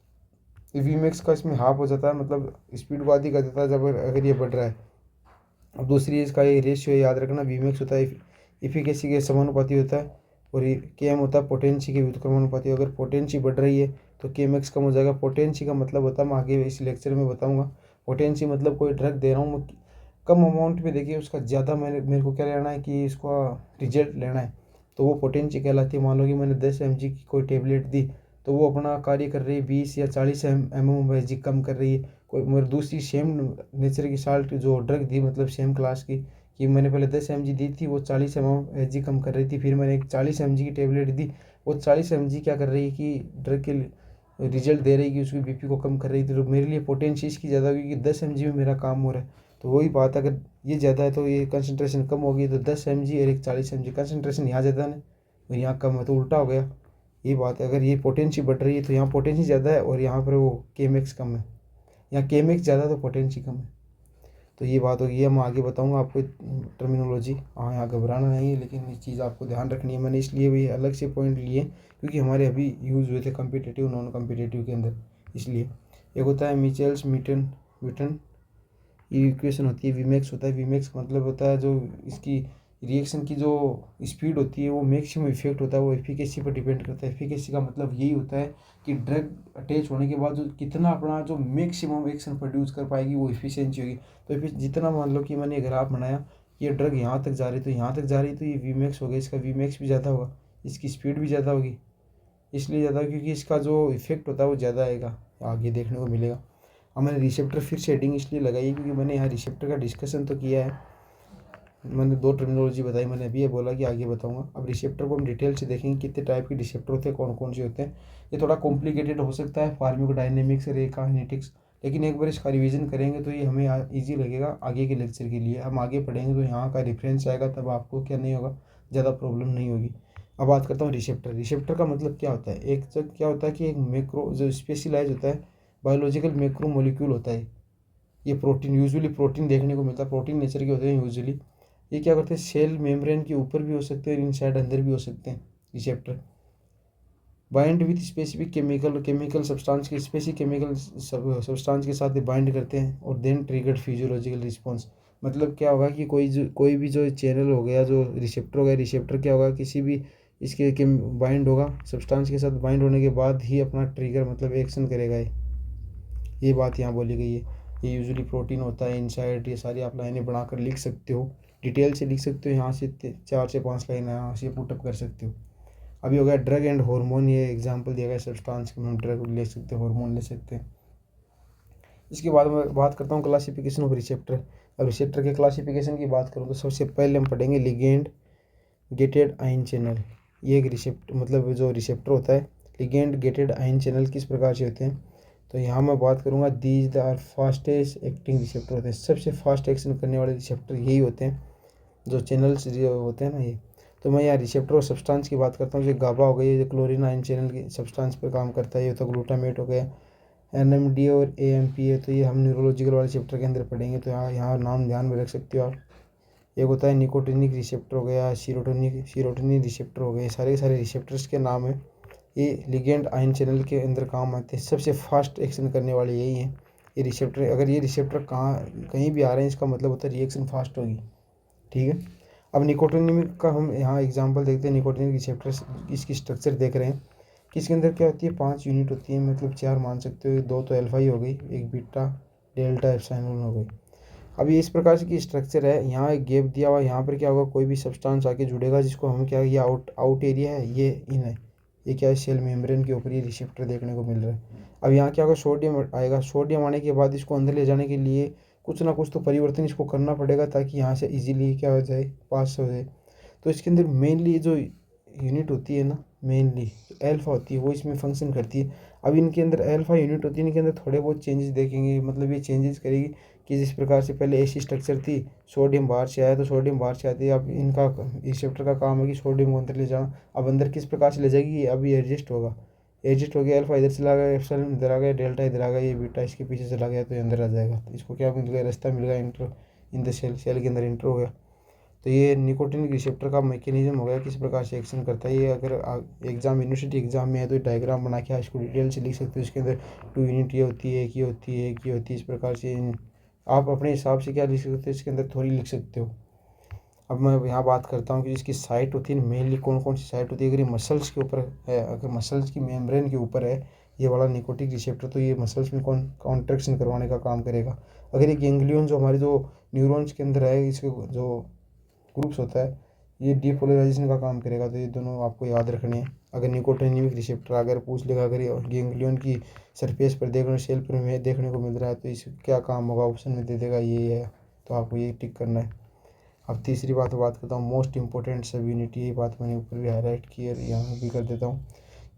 Vmax का इसमें हाफ हो जाता है, मतलब स्पीड को आधी कर देता है जब अगर ये बढ़ रहा है। अब दूसरी इसका ये रेशियो याद रखना, वीमेक्स होता है इफिकेसी के समानुपाती होता है और ये Km होता है पोटेंशी के व्युत्क्रमानुपाती। अगर पोटेंशी बढ़ रही है तो Kmax कम हो जाएगा। पोटेंशी का मतलब होता है, मैं आगे इस लेक्चर में बताऊंगा। पोटेंशी मतलब कोई ड्रग दे रहा हूँ मैं कम अमाउंट में, देखिए उसका ज़्यादा मेरे को क्या लेना है कि इसका रिजल्ट लेना है, तो वो पोटेंशी कहलाती है। मान लो कि मैंने 10 mg की कोई टेबलेट दी, तो वो अपना कार्य कर रही है 20 या 40 mm कम कर रही है। कोई मेरे दूसरी सेम नेचर की साल्ट जो ड्रग दी, मतलब सेम क्लास की, कि मैंने पहले 10 mg दी थी, वो 40 mg कम कर रही थी। फिर मैंने एक 40 mg की टेबलेट दी, वो 40 mg क्या कर रही है कि ड्रग के रिजल्ट दे रही है कि उसकी बीपी को कम कर रही थी। तो मेरे लिए पोटेंशी इसकी ज़्यादा होगी कि 10 mg में मेरा काम हो रहा है। तो वही बात, अगर ये ज़्यादा है तो ये कंसनट्रेशन कम होगी, तो 10 mg और एक 40 mg, कंसनट्रेशन यहाँ ज़्यादा है और यहाँ कम है, तो उल्टा हो गया। ये बात है, अगर ये पोटेंशी बढ़ रही है तो यहाँ पोटेंशी ज़्यादा है और यहाँ पर वो Kmax कम है। यहाँ Kmax ज़्यादा है तो पोटेंशी कम है। तो ये बात होगी, ये मैं आगे बताऊंगा आपको टर्मिनोलॉजी। हाँ, यहाँ घबराना नहीं है, लेकिन ये चीज़ आपको ध्यान रखनी है। मैंने इसलिए भी अलग से पॉइंट लिए क्योंकि हमारे अभी यूज़ हुए थे कम्पिटेटिव नॉन कम्पिटेटिव के अंदर, इसलिए। एक होता है मिचेल्स मीटन विटन इक्वेशन होती है। वीमैक्स होता है। वीमैक्स मतलब होता है जो इसकी रिएक्शन की जो स्पीड होती है वो मैक्सिमम इफेक्ट होता है, वो एफिकेसी पर डिपेंड करता है। एफिकेसी का मतलब यही होता है कि ड्रग अटैच होने के बाद जो कितना अपना जो मैक्सिमम एक्शन प्रोड्यूस कर पाएगी वो एफिशिएंसी होगी। तो जितना, मान लो कि मैंने ग्राफ बनाया, ये ड्रग यहाँ तक जा रही तो यहाँ तक जा रही, तो ये वीमैक्स हो गया, इसका वीमैक्स भी ज़्यादा होगा, इसकी स्पीड भी ज़्यादा होगी। इसलिए ज़्यादा क्योंकि इसका जो इफेक्ट होता है वो ज़्यादा आएगा, आगे देखने को मिलेगा। अब मैंने रिसेप्टर फिर से हेडिंग इसलिए लगाई है क्योंकि मैंने यहाँ रिसेप्टर का डिस्कशन तो किया है, मैंने 2 टर्मिनोलॉजी बताई, मैंने अभी ये बोला कि आगे बताऊंगा। अब रिसेप्टर को हम डिटेल से देखेंगे कितने टाइप के रिसेप्टर होते हैं, कौन कौन से होते हैं। ये थोड़ा कॉम्प्लिकेटेड हो सकता है, फार्माकोडायनेमिक्स और काइनेटिक्स, लेकिन एक बार इसका रिवीजन करेंगे तो ये हमें ईजी लगेगा आगे के लेक्चर के लिए। हम आगे पढ़ेंगे तो यहाँ का रेफरेंस आएगा, तब आपको क्या नहीं होगा, ज़्यादा प्रॉब्लम नहीं होगी। अब बात करता हूँ रिसेप्टर। रिसेप्टर का मतलब क्या होता है, एक तो क्या होता है कि एक मैक्रो जो स्पेशलाइज होता है बायोलॉजिकल मैक्रो मोलिक्यूल होता है। ये प्रोटीन, यूजुअली प्रोटीन देखने को मिलता है, प्रोटीन नेचर के होते हैं यूजुअली। ये क्या करते हैं, सेल मेम्ब्रेन के ऊपर भी हो सकते हैं और इनसाइड अंदर भी हो सकते हैं। Receptor bind with specific chemical substance के स्पेसिफिक केमिकल सब्सटेंस के साथ बाइंड करते हैं और देन ट्रिगर्ड फिजियोलॉजिकल रिस्पॉन्स। मतलब क्या होगा कि कोई भी जो चैनल हो गया, जो रिसेप्टर हो गया, रिसेप्टर क्या होगा, किसी भी इसके बाइंड होगा, सब्सटेंस के साथ बाइंड होने के बाद ही अपना ट्रिगर मतलब एक्शन करेगा। ये बात यहाँ बोली गई है। ये यूजुअली प्रोटीन होता है इनसाइड। ये सारी आप लाइनें बनाकर लिख सकते हो, डिटेल से लिख सकते हो, यहाँ से 4 से 5 लाइन यहाँ से पुटअप कर सकते हो। अभी हो गया ड्रग एंड हार्मोन, ये एग्जांपल दिया गया सब्सटेंस के, हम ड्रग ले सकते हैं, हार्मोन ले सकते हैं। इसके बाद मैं बात करता हूँ क्लासिफिकेशन ऑफ रिसेप्टर। अब रिसेप्टर के क्लासिफिकेशन की बात करूँ तो सबसे पहले हम पढ़ेंगे लिगेंड गेटेड आयन चैनल। ये एक रिसेप्टर मतलब जो रिसेप्टर होता है, लिगेंड गेटेड आयन चैनल किस प्रकार से होते हैं, तो यहाँ मैं बात करूँगा these are fastest acting receptor होते हैं। सबसे फास्ट एक्शन करने वाले रिसेप्टर यही होते हैं, जो चैनल्स जो होते हैं ना ये। तो मैं यहाँ रिसेप्टर और सब्सटेंस की बात करता हूँ। जो गाबा हो गई, जो क्लोरीन आयन चैनल की सब्सटेंस पर काम करता है, ये तो ग्लूटामेट हो गया। NMDA और AMP है, तो ये हम न्यूरोलॉजिकल वाले चैप्टर के अंदर पढ़ेंगे, तो यहाँ नाम ध्यान में रख सकते हो आप। एक होता है निकोटिनिक रिसेप्टर हो गया, सीरोटोनिक रिसेप्टर हो गए, सारे के सारे रिसेप्टर्स के नाम है। ये लिगेंड आयन चैनल के अंदर काम आते हैं। सबसे फास्ट एक्शन करने वाले यही हैं ये रिसेप्टर। अगर ये रिसेप्टर कहीं भी आ रहे हैं, इसका मतलब होता है रिएक्शन फास्ट होगी, ठीक है। अब निकोटिनिक का हम यहाँ एग्जांपल देखते हैं। निकोटिनिक रिसेप्टर इसकी स्ट्रक्चर देख रहे हैं कि इसके अंदर क्या होती है, 5 यूनिट होती है, मतलब 4 मान सकते हो, 2 तो अल्फा ही हो गई, एक बीटा डेल्टा एप्सिलॉन हो गई। अब ये इस प्रकार की स्ट्रक्चर है। यहाँ एक गैप दिया हुआ, यहाँ पर क्या होगा, कोई भी सब्सटेंस आके जुड़ेगा, जिसको हम क्या, ये आउट एरिया है, ये इन है, ये क्या है, सेल मेम्ब्रेन के ऊपर ये रिसेप्टर देखने को मिल रहा है। अब यहाँ क्या होगा, सोडियम आएगा। सोडियम आने के बाद इसको अंदर ले जाने के लिए कुछ ना कुछ तो परिवर्तन इसको करना पड़ेगा, ताकि यहाँ से इजीली क्या हो जाए, पास हो जाए। तो इसके अंदर मेनली जो यूनिट होती है ना, मेनली एल्फा होती है, वो इसमें फंक्शन करती है। अब इनके अंदर एल्फा यूनिट होती है, इनके अंदर थोड़े बहुत चेंजेस देखेंगे, मतलब ये चेंजेस करेगी कि जिस प्रकार से पहले ऐसी स्ट्रक्चर थी, सोडियम बाहर से आया तो सोडियम बाहर से आती है। अब इनका रिसेप्टर का काम है कि सोडियम को अंदर ले जाना। अब अंदर किस प्रकार से ले जाएगी, अब ये एडजस्ट होगा, एडजस्ट हो गया, अल्फा इधर चला गया, एप्सिलॉन इधर आ गया, डेल्टा इधर आ गया, ये बीटा इसके पीछे चला गया, तो ये अंदर आ जाएगा। तो इसको क्या मिल गया, रास्ता मिल गया, इंटर इन द सेल के अंदर इंटर हो गया। तो ये निकोटिनिक रिसेप्टर का मैकेनिज्म हो गया, किस प्रकार से एक्शन करता है। ये अगर एग्जाम यूनिवर्सिटी एग्जाम में है तो डायग्राम बना के इसको डिटेल से लिख सकते हो। इसके अंदर 2 यूनिट ये होती है, एक ये होती है, एक ये होती है, इस प्रकार से आप अपने हिसाब से क्या लिख सकते हो, इसके अंदर थोड़ी लिख सकते हो। अब मैं यहाँ बात करता हूँ कि इसकी साइट होती है मेनली कौन कौन सी साइट होती है। अगर ये मसल्स के ऊपर है, अगर मसल्स की मेम्ब्रेन के ऊपर है ये वाला निकोटिक रिसेप्टर, तो ये मसल्स में कॉन्ट्रैक्शन करवाने का काम करेगा। अगर ये गैंग्लियन जो हमारे जो न्यूरॉन्स के अंदर है, इसके जो ग्रुप्स होता है, ये डीपोलराइजेशन का काम करेगा। तो ये दोनों आपको याद रखने हैं। अगर निकोटिनिक रिसेप्टर अगर पूछ लेगा, अगर ये गैंग्लियन की सरफेस पर देखने सेल पर में देखने को मिल रहा है तो इस क्या काम होगा, ऑप्शन में दे देगा ये है, तो आपको ये टिक करना है। अब तीसरी बात करता हूँ, मोस्ट इंपॉर्टेंट सब यूनिट। ये बात मैंने ऊपर भी हाईलाइट की है, यहाँ भी कर देता हूँ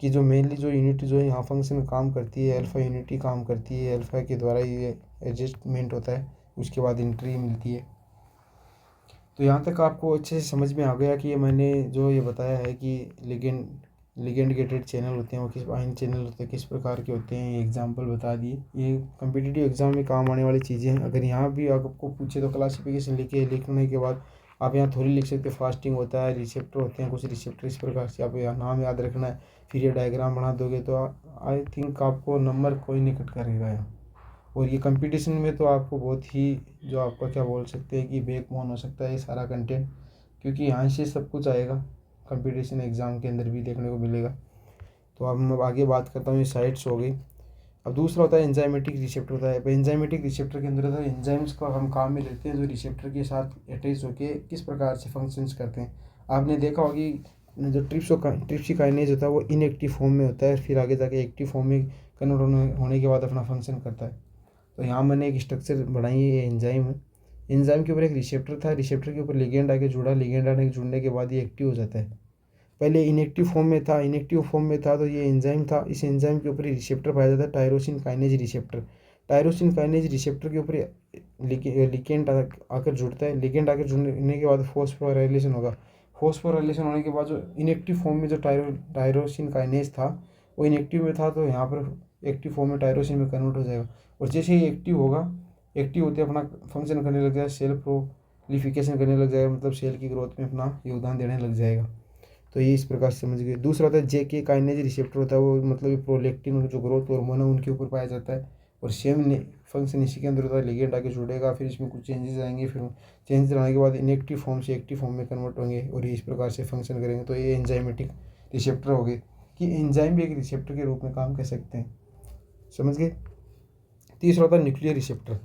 कि जो मेनली जो यूनिट जो यहाँ फंक्शन में काम करती है, अल्फ़ा यूनिटी काम करती है। अल्फ़ा के द्वारा ये एडजस्टमेंट होता है, उसके बाद एंट्री मिलती है। तो यहाँ तक आपको अच्छे से समझ में आ गया कि ये मैंने जो ये बताया है कि लिगेंड गेटेड चैनल होते हैं वो किस आयन चैनल होते हैं किस प्रकार के होते हैं, ये एग्जांपल बता दिए। ये कम्पिटिटिव एग्जाम में काम आने वाली चीज़ें हैं। अगर यहाँ भी आपको पूछे तो क्लासिफिकेशन लिखने के बाद आप यहाँ थोड़ी लिख सकते, फास्टिंग होता है, रिसेप्टर होते हैं, कुछ रिसेप्टर इस प्रकार से आप यहाँ नाम याद रखना है, फिर ये डायग्राम बना दोगे तो आई थिंक आपको नंबर कोई नहीं कट करेगा यहाँ। और ये कंपटीशन में तो आपको बहुत ही जो आपका क्या बोल सकते हैं कि बैकबोन हो सकता है ये सारा कंटेंट, क्योंकि यहाँ से सब कुछ आएगा, कंपटीशन एग्ज़ाम के अंदर भी देखने को मिलेगा। तो अब मैं आगे बात करता हूँ, ये साइट्स हो गई। अब दूसरा होता है एंजाइमेटिक रिसेप्टर होता है। एंजाइमेटिक रिसेप्टर के अंदर होता है एंजाइम्स को हम काम में लेते हैं जो रिसेप्टर के साथ अटैच होकर किस प्रकार से फंक्शंस करते हैं। आपने देखा होगा कि जो ट्रिप्सिकाइनेज होता है वो इनएक्टिव फॉर्म में होता है, फिर आगे जाके एक्टिव फॉर्म में कन्वर्ट होने के बाद अपना फंक्शन करता है। तो यहाँ मैंने एक स्ट्रक्चर बनाई है, ये एंजाइम है। एंजाइम के ऊपर एक रिसेप्टर था, रिसेप्टर के ऊपर लिगेंड आके जुड़ा, लिगेंड आने के जुड़ने के बाद ये एक्टिव हो जाता है। पहले इनएक्टिव फॉर्म में था, तो ये एंजाइम था, इस एंजाइम के ऊपर रिसेप्टर पाया जाता है, tyrosine kinase receptor. Tyrosine kinase receptor के ऊपर लिगेंड आकर जुड़ता है, लिगेंड आकर जुड़ने के बाद फॉस्फोराइलेशन होगा। फॉस्फोराइलेशन होने के बाद जो इनएक्टिव फॉर्म में जो टायरोसिन काइनेज था वो इनएक्टिव में था, तो यहाँ पर एक्टिव फॉर्म में टायरोसिन में कन्वर्ट हो जाएगा। और जैसे ही एक्टिव होगा, एक्टिव होते अपना फंक्शन करने लग जाएगा, सेल प्रोलिफिकेशन करने लग जाएगा, मतलब सेल की ग्रोथ में अपना योगदान देने लग जाएगा। तो ये इस प्रकार से समझ गए। दूसरा होता है जेके काइनेज रिसेप्टर होता है, वो मतलब प्रोलेक्टिन जो ग्रोथ हार्मोन है उनके ऊपर पाया जाता है। और सेम फंक्शन इसी के अंदर होता है, लिगेंड आके जुड़ेगा, फिर इसमें कुछ चेंजेस आएंगे, फिर चेंजेस आने के बाद इनएक्टिव फॉर्म से एक्टिव फॉर्म में कन्वर्ट होंगे और ये इस प्रकार से फंक्शन करेंगे। तो ये एंजाइमेटिक रिसेप्टर हो गए कि एंजाइम भी एक रिसेप्टर के रूप में काम कर सकते हैं, समझ गए। तीसरा होता है न्यूक्लियर रिसेप्टर।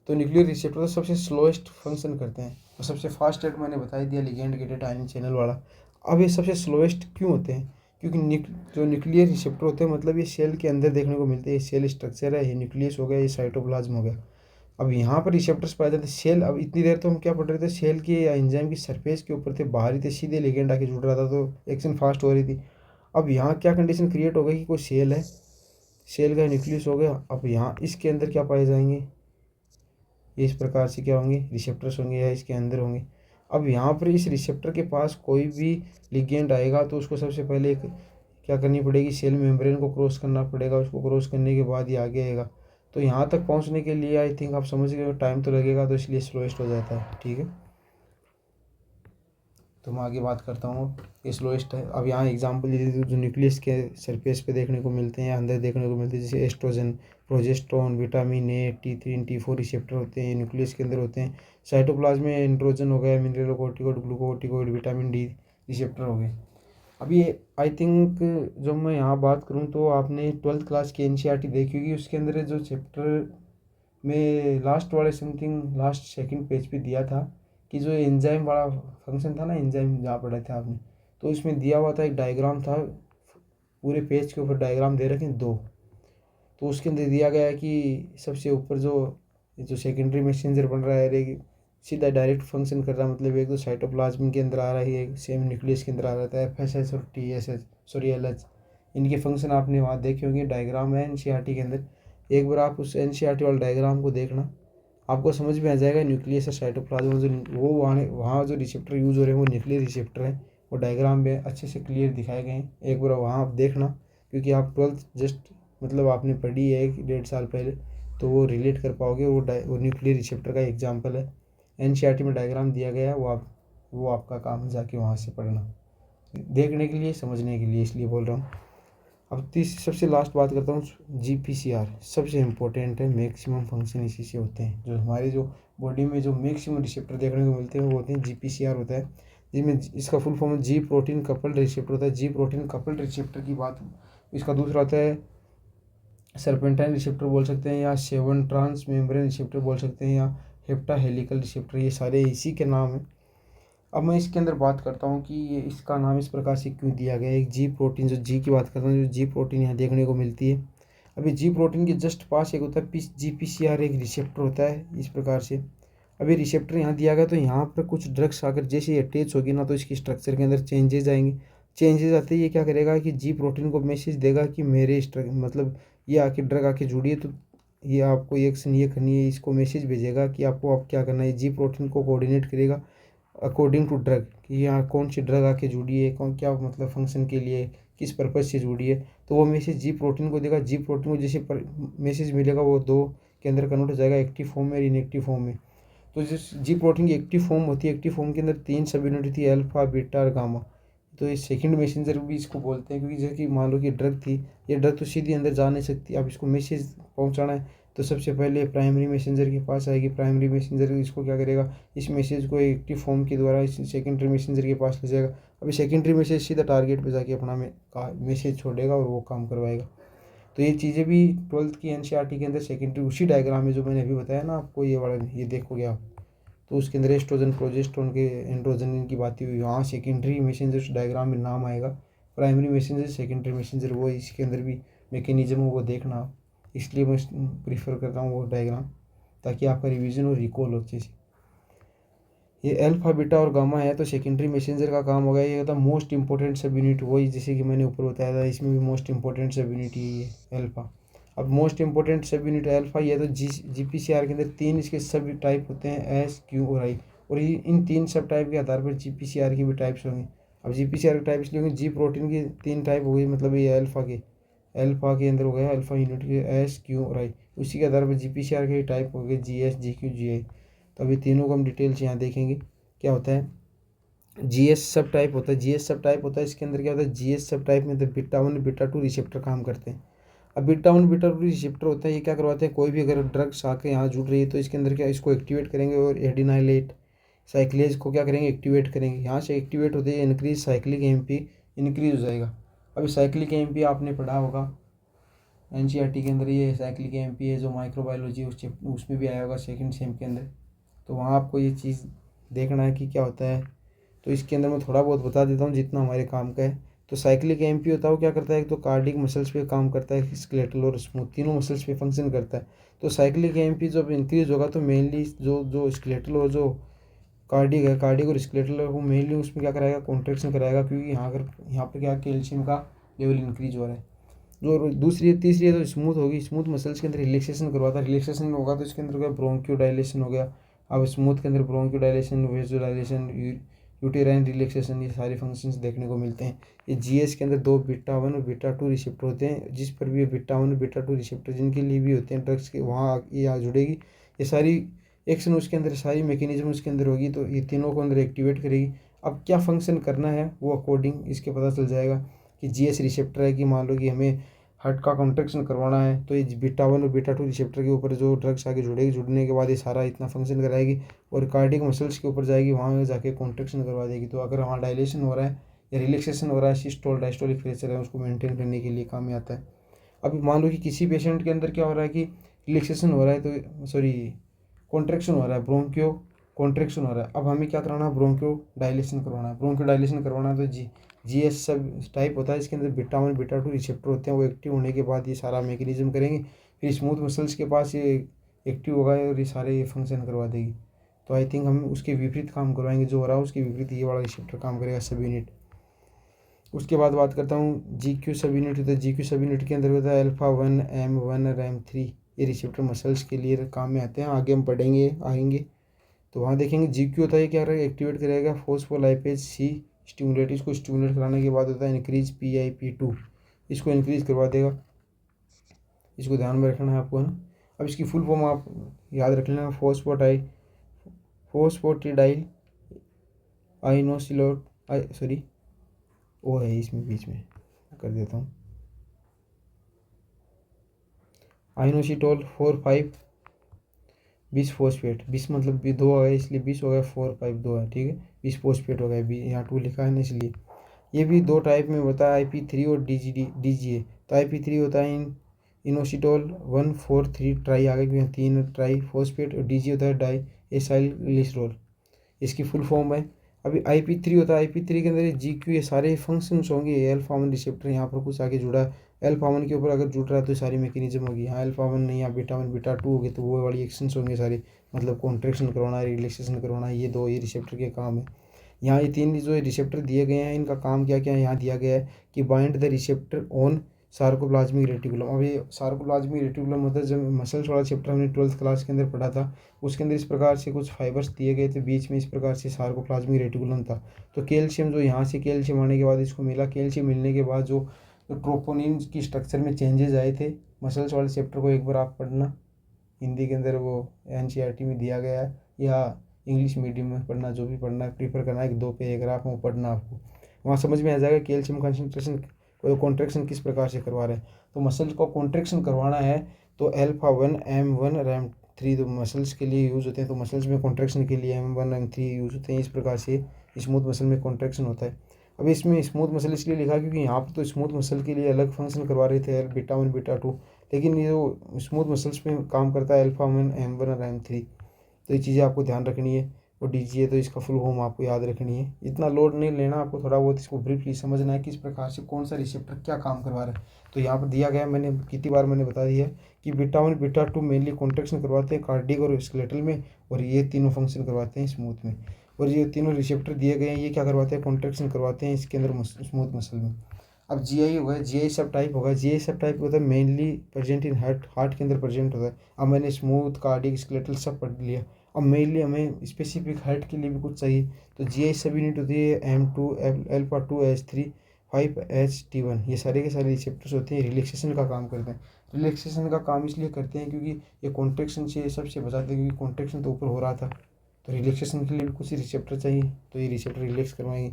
तो न्यूक्लियर रिसेप्टर तो सबसे स्लोएस्ट फंक्शन करते हैं और सबसे फास्ट रेट मैंने बता ही दिया, लिगेंड गेटेड आयन चैनल वाला। अब ये सबसे स्लोएस्ट क्यों होते हैं, क्योंकि जो न्यूक्लियर रिसेप्टर होते हैं मतलब ये सेल के अंदर देखने को मिलते हैं। ये सेल स्ट्रक्चर है, ये न्यूक्लियस हो गया, ये साइटोप्लाज्म हो गया। अब यहाँ पर रिसेप्टर्स पाए जाते हैं सेल। अब इतनी देर तो हम क्या पढ़ रहे थे, सेल के या एंजाइम की सरफेस के ऊपर थे, बाहर ही थे, सीधे लिगेंड आके जुड़ रहा था तो एक्शन फास्ट हो रही थी। अब यहाँ क्या कंडीशन क्रिएट हो गई कि कोई सेल है, सेल का न्यूक्लियस हो गया। अब यहाँ इसके अंदर क्या पाए जाएंगे, ये इस प्रकार से क्या होंगे, रिसेप्टर्स होंगे या इसके अंदर होंगे। अब यहाँ पर इस रिसेप्टर के पास कोई भी लिगेंड आएगा तो उसको सबसे पहले एक क्या करनी पड़ेगी, सेल मेम्ब्रेन को क्रॉस करना पड़ेगा, उसको क्रॉस करने के बाद ये आगे आएगा। तो यहाँ तक पहुँचने के लिए आई थिंक आप समझ गए टाइम तो लगेगा, तो इसलिए स्लोएस्ट हो जाता है, ठीक है। तो मैं आगे बात करता हूँ, ये स्लोएस्ट है। अब यहाँ एग्जांपल दे दी जो न्यूक्लियस के सरफेस पे देखने को मिलते हैं, अंदर देखने को मिलते हैं, जैसे estrogen, progesterone, vitamin A, T3, T4 receptor होते हैं, न्यूक्लियस के अंदर होते हैं। साइटोप्लाज्म में एंड्रोजन हो गया, मिनरलोकोर्टिकोइड, ग्लूकोकोर्टिकोइड, विटामिन डी रिसेप्टर हो गए। अब ये आई थिंक जब मैं यहाँ बात करूँ तो आपने 12th क्लास की NCERT देखी होगी, उसके अंदर जो चैप्टर में लास्ट वाले समथिंग लास्ट सेकंड पेज पे दिया था कि जो एंजाइम वाला फंक्शन था ना, एंजाइम जहाँ पढ़ा था आपने, तो इसमें दिया हुआ था एक डायग्राम था, पूरे पेज के ऊपर डायग्राम दे रखे दो। तो उसके अंदर दिया गया है कि सबसे ऊपर जो सेकेंडरी मैसेंजर बन रहा है, एक सीधा डायरेक्ट फंक्शन कर रहा है, मतलब एक तो साइटोप्लाज्म के अंदर आ रहा है, एक सेम न्यूक्लियस के अंदर आ रहा है, FSH और LH, इनके फंक्शन आपने वहाँ देखे होंगे, डायग्राम है NCERT के अंदर। एक बार आप उस NCERT वाले डायग्राम को देखना, आपको समझ में आ जाएगा न्यूक्लियस और साइटोप्लाज्म जो वो वहाँ जो रिसेप्टर यूज़ हो रहे हैं वो न्यूक्लियर रिसेप्टर है। वो डायग्राम में अच्छे से क्लियर दिखाए गए हैं, एक बार वहाँ आप देखना, क्योंकि आप 12th जस्ट मतलब आपने पढ़ी है 1-1.5 साल पहले, तो वो रिलेट कर पाओगे। वो न्यूक्लियर रिसेप्टर का एग्जाम्पल है, NCERT में डायग्राम दिया गया है, वो आपका काम है जाके वहाँ से पढ़ना, देखने के लिए, समझने के लिए, इसलिए बोल रहा हूँ। अब सबसे लास्ट बात करता हूँ GPCR, सबसे इम्पोर्टेंट है, मैक्सिमम फंक्शन इसी से होते हैं। जो हमारे जो बॉडी में जो मैक्सिमम रिसेप्टर देखने को मिलते हैं वो होते हैं GPCR होता है, जिसमें इसका फुल फॉर्म जी प्रोटीन कपल्ड रिसेप्टर होता है। जी प्रोटीन कपल्ड रिसेप्टर की बात, इसका दूसरा होता है सर्पेंटाइन रिसेप्टर बोल सकते हैं, या सेवन ट्रांस मेम्ब्रेन रिसेप्टर बोल सकते हैं, या हेप्टा हेलिकल रिसेप्टर, ये सारे इसी के नाम हैं। अब मैं इसके अंदर बात करता हूँ कि ये इसका नाम इस प्रकार से क्यों दिया गया है। एक जी प्रोटीन, जो जी की बात करता हूँ, जो जी प्रोटीन यहाँ देखने को मिलती है। अभी जी प्रोटीन के जस्ट पास एक होता है GPCR, एक रिसेप्टर होता है इस प्रकार से। अभी रिसेप्टर यहाँ दिया गया, तो यहाँ पर कुछ ड्रग्स आकर जैसे अटैच होगी ना, तो इसकी स्ट्रक्चर के अंदर चेंजेस आएंगे। चेंजेस आते ही ये क्या करेगा कि जी प्रोटीन को मैसेज देगा कि मेरे मतलब ये आके ड्रग आके जुड़ी है, तो ये आपको ये एक्शन ये करनी है, इसको मैसेज भेजेगा कि आपको अब क्या करना है। जी प्रोटीन को कोऑर्डिनेट करेगा अकॉर्डिंग टू ड्रग, कि यहाँ कौन सी ड्रग आके जुड़ी है, कौन क्या मतलब फंक्शन के लिए, किस पर्पज़ से जुड़ी है। तो वो मैसेज जी प्रोटीन को देगा। जी प्रोटीन को जैसे मैसेज मिलेगा, वो दो के अंदर कन्वर्ट हो जाएगा, एक्टिव फॉर्म में और इनएक्टिव फॉर्म में। तो जिस जी प्रोटीन की एक्टिव फॉर्म होती है, एक्टिव फॉर्म के अंदर 3 सब यूनिट होती है, अल्फा बीटा और गामा। तो ये सेकंड मैसेंजर भी इसको बोलते हैं, क्योंकि जैसे कि मान लो कि ड्रग थी, ये ड्रग तो सीधी अंदर जा नहीं सकती, अब इसको मैसेज पहुंचाना है, तो सबसे पहले प्राइमरी मैसेंजर के पास आएगी। प्राइमरी मैसेंजर इसको क्या करेगा, इस मैसेज को एक्टिव फॉर्म के द्वारा इस सेकेंडरी मैसेंजर के पास ले जाएगा। अभी सेकेंडरी मैसेज सीधा टारगेट पे जाके अपना मैसेज छोड़ेगा और वो काम करवाएगा। तो ये चीज़ें भी 12th की NCERT के अंदर सेकेंडरी उसी डायग्राम में जो मैंने अभी बताया ना आपको, ये वाला ये देखोगे आप, तो उसके अंदर एस्ट्रोजन प्रोजेस्टेरोन के एंड्रोजन इनकी बातें हुई, वहाँ सेकेंडरी मैसेंजर्स डायग्राम में नाम आएगा। प्राइमरी मैसेंजर, सेकेंडरी मैसेंजर, वो इसके अंदर भी मैकेनिज्म वो देखना आप। इसलिए मैं प्रीफर करता हूँ वो डायग्राम, ताकि आपका रिवीजन और रिकॉल हो अच्छे से। ये अल्फा बीटा और गामा है, तो सेकेंडरी मैसेंजर का काम हो गया। ये होता है मोस्ट इंपॉर्टेंट सब यूनिट, वही जैसे कि मैंने ऊपर बताया था, इसमें भी मोस्ट इंपॉर्टेंट सब यूनिट ये अल्फा। अब मोस्ट इंपॉर्टेंट सब यूनिट अल्फा, ये तो GPCR के अंदर 3 इसके सब टाइप होते हैं, S Q और I। और ये इन 3 सब टाइप के आधार पर GPCR के भी टाइप्स होंगे। अब GPCR के टाइप इसलिए होंगे, जी प्रोटीन के 3 टाइप हो गई, मतलब ये अल्फा के अंदर हो गया, अल्फा यूनिट के S Q और I। उसी के आधार पर GPCR के टाइप हो गए, GS GQ GI। तो अभी तीनों को हम डिटेल से यहाँ देखेंगे क्या होता है। GS सब टाइप होता है, GS सब टाइप होता है, इसके अंदर क्या होता है, GS सब टाइप में तो बीटा 1 बीटा 2 रिसेप्टर काम करते हैं। अब बीटा 1 बीटा 2 रिसेप्टर होता है, ये क्या करवाते हैं, कोई भी अगर ड्रग्स आके यहाँ जुड़ रही है, तो इसके अंदर क्या इसको एक्टिवेट करेंगे, और एडिनाइलेट साइक्लेज को क्या करेंगे, एक्टिवेट करेंगे। यहाँ से एक्टिवेट होते हैं, इंक्रीज साइक्लिक MP इंक्रीज हो जाएगा। अभी साइक्लिक MP आपने पढ़ा होगा NCERT के अंदर, ये साइक्लिक MP है जो माइक्रोबायोलॉजी उसमें भी आया होगा सेकेंड सेम के अंदर। तो वहाँ आपको ये चीज़ देखना है कि क्या होता है। तो इसके अंदर मैं थोड़ा बहुत बता देता हूँ जितना हमारे काम का है। तो साइक्लिक MP होता है, वो क्या करता है, एक तो कार्डिक मसल्स पे काम करता है, स्केलेटल और स्मूथ तीनों मसल्स पे फंक्शन करता है। तो साइक्लिक MP जब इंक्रीज होगा, तो मेनली जो जो स्केलेटल और जो कार्डिक है, कार्डिक और स्केलेटल है, वो मेनली उसमें क्या कराएगा, कॉन्ट्रेक्शन कराएगा, क्योंकि यहाँ पर क्या कैल्शियम का लेवल इंक्रीज हो रहा है। जो दूसरी तीसरी है तो स्मूथ होगी, स्मूथ मसल्स के अंदर रिलैक्सेशन करवाता है, रिलैक्सेशन होगा तो इसके अंदर क्या ब्रोंकियो डायलेशन हो गया। अब स्मूथ के अंदर ब्रोंकियो डायलेशन, वेजो डायलेशन, यूटेराइन रिलैक्सेशन, ये सारे फंक्शंस देखने को मिलते हैं। ये GS के अंदर 2 बीटा 1 और बीटा 2 रिसेप्टर होते हैं, जिस पर भी ये बीटा 1 और बीटा 2 रिसेप्टर जिनके लिए भी होते हैं ड्रग्स के, वहाँ ये आ जुड़ेगी। ये सारी एक्शन उसके अंदर, सारी मैकेनिज्म उसके अंदर होगी, तो ये तीनों को अंदर एक्टिवेट करेगी। अब क्या फंक्शन करना है वो अकॉर्डिंग इसके पता चल जाएगा कि GS रिसेप्टर है, कि मान लो कि हमें हार्ट का कॉन्ट्रैक्शन करवाना है, तो ये बीटा 1 और बीटा 2 रिसेप्टर के ऊपर जो ड्रग्स आगे जुड़ेगी, जुड़ने के बाद ये सारा इतना फंक्शन कराएगी, और कार्डियक मसल्स के ऊपर जाएगी, वहाँ जाके कॉन्ट्रैक्शन करवा देगी। तो अगर वहाँ डायलेशन हो रहा है या रिलैक्सेशन हो रहा है, सिस्टोल डायस्टोलिक प्रेशर है, उसको मेंटेन करने के लिए काम में आता है। अभी मान लो कि किसी पेशेंट के अंदर क्या हो रहा है कि रिलैक्सेशन हो रहा है, तो सॉरी कॉन्ट्रैक्शन हो रहा है, ब्रोंकियो कॉन्ट्रैक्शन हो रहा है। अब हमें क्या कराना है, ब्रोंकियो डायलेशन करवाना है। ब्रोंकियो डायलेशन करवाना है, तो GS सब टाइप होता है, इसके अंदर बीटा 1 बीटा 2 रिसेप्टर होते हैं, वो एक्टिव होने के बाद ये सारा मैकेनिज्म करेंगे। फिर स्मूथ मसल्स के पास ये एक्टिव होगा और ये सारे ये फंक्शन करवा देगी। तो आई थिंक हम उसके विपरीत काम करवाएंगे, जो हो रहा है उसके विपरीत ये वाला रिसेप्टर काम करेगा, सब यूनिट। उसके बाद बात करता हूँ GQ सब यूनिट होता है। GQ सब यूनिट के अंदर होता है अल्फा 1 M1 और M3, ये रिसेप्टर मसल्स के लिए काम में आते हैं, आगे हम पढ़ेंगे आएंगे। तो वहाँ देखेंगे GQ होता है, क्या रहेगा, एक्टिवेट करेगा फोस्फोलाइपेज C स्टिमुलेट, इसको स्टिमुलेट कराने के बाद होता है इंक्रीज PIP2, इसको इंक्रीज करवा देगा। इसको ध्यान में रखना है आपको, है ना। अब इसकी फुल फॉर्म आप याद रख लेना, फोस्फोटिडाइल आइनोसिलोट, सॉरी वो है इसमें बीच में कर देता हूँ, आइनोसिटोल 4,5 बिसफोस्फेट, बिस मतलब भी 2 हो गया इसलिए 20 हो गया, 4,5 2 है, ठीक है। बिसफोस्फेट हो गया, यहाँ 2 लिखा है ना इसलिए। ये भी 2 टाइप में होता है, IP3 और DGA। तो IP3 होता है इनोसिटोल 1,4,3 ट्राई आ गया क्योंकि 3 ट्राई फोस्फेट, और DGA होता है डाई एसाइल ग्लिसरॉल, इसकी फुल फॉर्म है। अभी IP3 होता है, IP3 के अंदर GQ ये सारे फंक्शंस होंगे। अल्फा 1 रिसेप्टर यहाँ पर कुछ आगे जुड़ा है, अल्फा 1 के ऊपर अगर जुड़ रहा है तो सारी मैकेनिज्म होगी। यहाँ अल्फा 1 नहीं, यहाँ बीटा 1 बीटा 2 हो गए तो वो वाली एक्शंस होंगे सारे, मतलब कॉन्ट्रेक्शन करवाना, रिलैक्सेशन करवाना, ये रिसेप्टर के काम है। यहाँ ये 3 जो रिसेप्टर दिए गए हैं इनका काम क्या क्या है, यहाँ दिया गया है कि bind the receptor on sarcoplasmic reticulum. अब ये सार्कोप्लाज्मिक रेटिकुलम मतलब जब मसल्स वाला चैप्टर हमने 12th क्लास के अंदर पढ़ा था, उसके अंदर इस प्रकार से कुछ फाइबर्स दिए गए थे, बीच में इस प्रकार से सार्कोप्लाज्मिक रेटिकुलम था। तो कैल्शियम जो यहाँ से कैल्शियम आने के बाद इसको मिला, कैल्शियम मिलने के बाद जो ट्रोपोनिन की स्ट्रक्चर में चेंजेस आए थे, मसल्स वाले चैप्टर को एक बार आप पढ़ना, हिंदी के अंदर वो NCERT में दिया गया है, या इंग्लिश मीडियम में पढ़ना, जो भी पढ़ना है प्रीफर करना है, 1-2 पैराग्राफ में पढ़ना आपको, वहाँ समझ में आ जाएगा कैल्शियम कंसनट्रेशन कॉन्ट्रैक्शन किस प्रकार से करवा रहे हैं। तो मसल्स को कॉन्ट्रैक्शन करवाना है तो अल्फा 1 M1 RAM3 तो मसल्स के लिए यूज़ होते हैं, तो मसल्स में कॉन्ट्रैक्शन के लिए M1 M3 यूज़ होते हैं। इस प्रकार से स्मूथ मसल में कॉन्ट्रैक्शन होता है। अब इसमें स्मूथ मसल इसलिए लिखा क्योंकि यहाँ पर तो स्मूथ मसल के लिए अलग फंक्शन करवा रहे थे, बीटा 1 बीटा 2, लेकिन ये जो स्मूथ मसल्स में काम करता है अल्फा 1 M1 और M3, तो ये चीज़ें आपको ध्यान रखनी है। और DGA तो इसका फुल फॉर्म आपको याद रखनी है, इतना लोड नहीं लेना, आपको थोड़ा बहुत इसको ब्रीफली समझना है किस प्रकार से कौन सा रिसेप्टर क्या काम करवा रहा है। तो यहाँ पर दिया गया, मैंने कितनी बार मैंने बता दिया कि बीटा 1 बीटा 2 मेनली कॉन्ट्रैक्शन करवाते हैं कार्डियक और स्केलेटल में, और ये तीनों फंक्शन करवाते हैं स्मूथ में। और ये तीनों रिसेप्टर दिए गए हैं, ये क्या करवाते हैं, कॉन्ट्रैक्शन करवाते हैं इसके अंदर स्मूथ मसल में। अब GI होगा, GI सब टाइप होगा, GI सब टाइप होता है मेनली प्रेजेंट इन हार्ट के अंदर प्रेजेंट होता है। अब मैंने स्मूथ कार्डियक स्केलेटल सब पढ़ लिया, अब मेनली हमें स्पेसिफिक हार्ट के लिए भी कुछ चाहिए, तो GI सब यूनिट होती है M2 अल्फा 2 H3 5HT1, ये सारे के सारे रिसेप्टर्स होते हैं, रिलैक्सेशन का काम करते हैं। रिलैक्सेशन का काम इसलिए करते हैं क्योंकि ये कॉन्ट्रैक्शन से सबसे बचाते हैं, क्योंकि कॉन्ट्रैक्शन तो ऊपर हो रहा था, तो रिलैक्सेशन के लिए भी कुछ रिसेप्टर चाहिए, तो ये रिसेप्टर रिलैक्स करवाएंगे।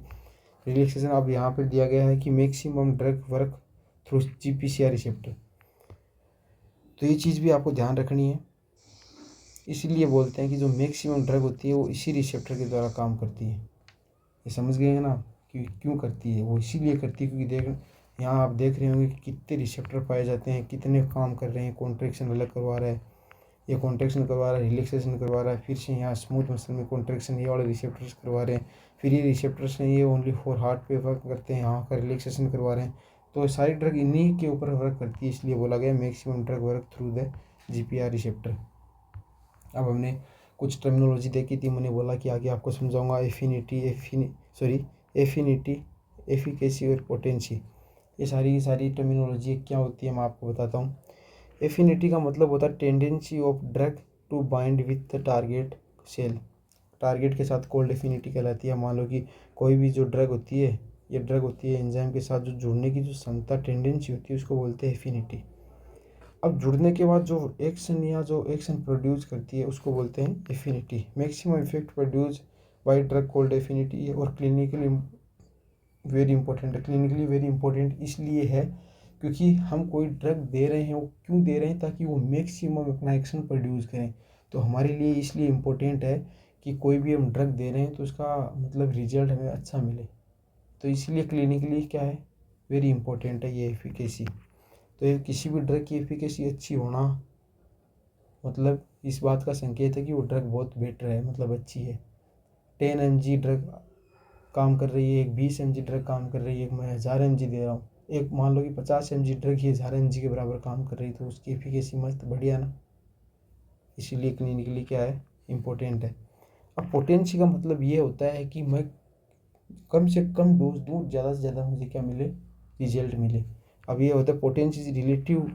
रिलैक्सेशन अब यहाँ पर दिया गया है कि maximum drug work through GPCR receptor, तो ये चीज़ भी आपको ध्यान रखनी है। इसीलिए बोलते हैं कि जो मैक्सिमम ड्रग होती है वो इसी रिसेप्टर के द्वारा काम करती है। ये समझ गए हैं ना कि क्यों करती है, वो इसीलिए करती है क्योंकि यहाँ आप देख रहे होंगे कि कितने रिसेप्टर पाए जाते हैं, कितने काम कर रहे हैं, कॉन्ट्रैक्शन अलग करवा रहा है, ये कॉन्ट्रैक्शन करवा रहा है, रिलैक्सेशन करवा रहा है, फिर से यहाँ स्मूथ मसल में कॉन्ट्रैक्शन ये वाले रिसेप्टर्स करवा रहे हैं, फिर ये रिसेप्टर्स हैं ये ओनली फॉर हार्ट पे वर्क करते हैं, यहाँ का रिलैक्सेशन करवा रहे हैं। तो सारी ड्रग इन्हीं के ऊपर वर्क करती है, इसलिए बोला गया maximum drug work through the GPR receptor. अब हमने कुछ टर्मिनोलॉजी देखी थी, मैंने बोला कि आगे आपको समझाऊंगा एफिनिटी एफिकेसी और पोटेंसी, ये सारी की सारी टर्मिनोलॉजी क्या होती है मैं आपको बताता हूँ। एफिनिटी का मतलब होता है tendency of drug to bind with the target cell, target के साथ कोल्ड एफिनिटी कहलाती है। मान लो कि कोई भी जो ड्रग होती है, ये ड्रग होती है एंजाइम के साथ जो जुड़ने की जो क्षमता टेंडेंसी होती है उसको बोलते हैं एफिनिटी। अब जुड़ने के बाद जो एक्शन या जो एक्शन प्रोड्यूस करती है उसको बोलते हैं affinity. Maximum effect produce by drug cold affinity, और क्लिनिकली वेरी इंपॉर्टेंट है। क्लिनिकली वेरी इंपॉर्टेंट इसलिए है क्योंकि हम कोई ड्रग दे रहे हैं, वो क्यों दे रहे हैं, ताकि वो मैक्सिमम अपना एक्शन प्रोड्यूस करें। तो हमारे लिए इसलिए इम्पोर्टेंट है कि कोई भी हम ड्रग दे रहे हैं तो उसका मतलब रिजल्ट हमें अच्छा मिले, तो इसलिए क्लिनिकली क्या है, वेरी इंपॉर्टेंट है ये एफिकेसी। तो ये किसी भी ड्रग की एफिकेसी अच्छी होना मतलब इस बात का संकेत है कि वो ड्रग बहुत बेटर है, मतलब अच्छी है। 10 mg ड्रग काम कर रही है, एक 20 mg ड्रग काम कर रही है, एक मैं 1000 mg दे रहा हूँ, एक मान लो कि 50 mg ड्रग ही 1000 mg के बराबर काम कर रही है, तो उसकी एफिकेसी मस्त बढ़िया ना, इसीलिए क्लिनिकली क्या है, इम्पोर्टेंट है। अब पोटेंसी का मतलब ये होता है कि मैं कम से कम डोज दूँ, ज़्यादा से ज़्यादा मुझे क्या मिले, रिजल्ट मिले। अब ये होता है potency is relative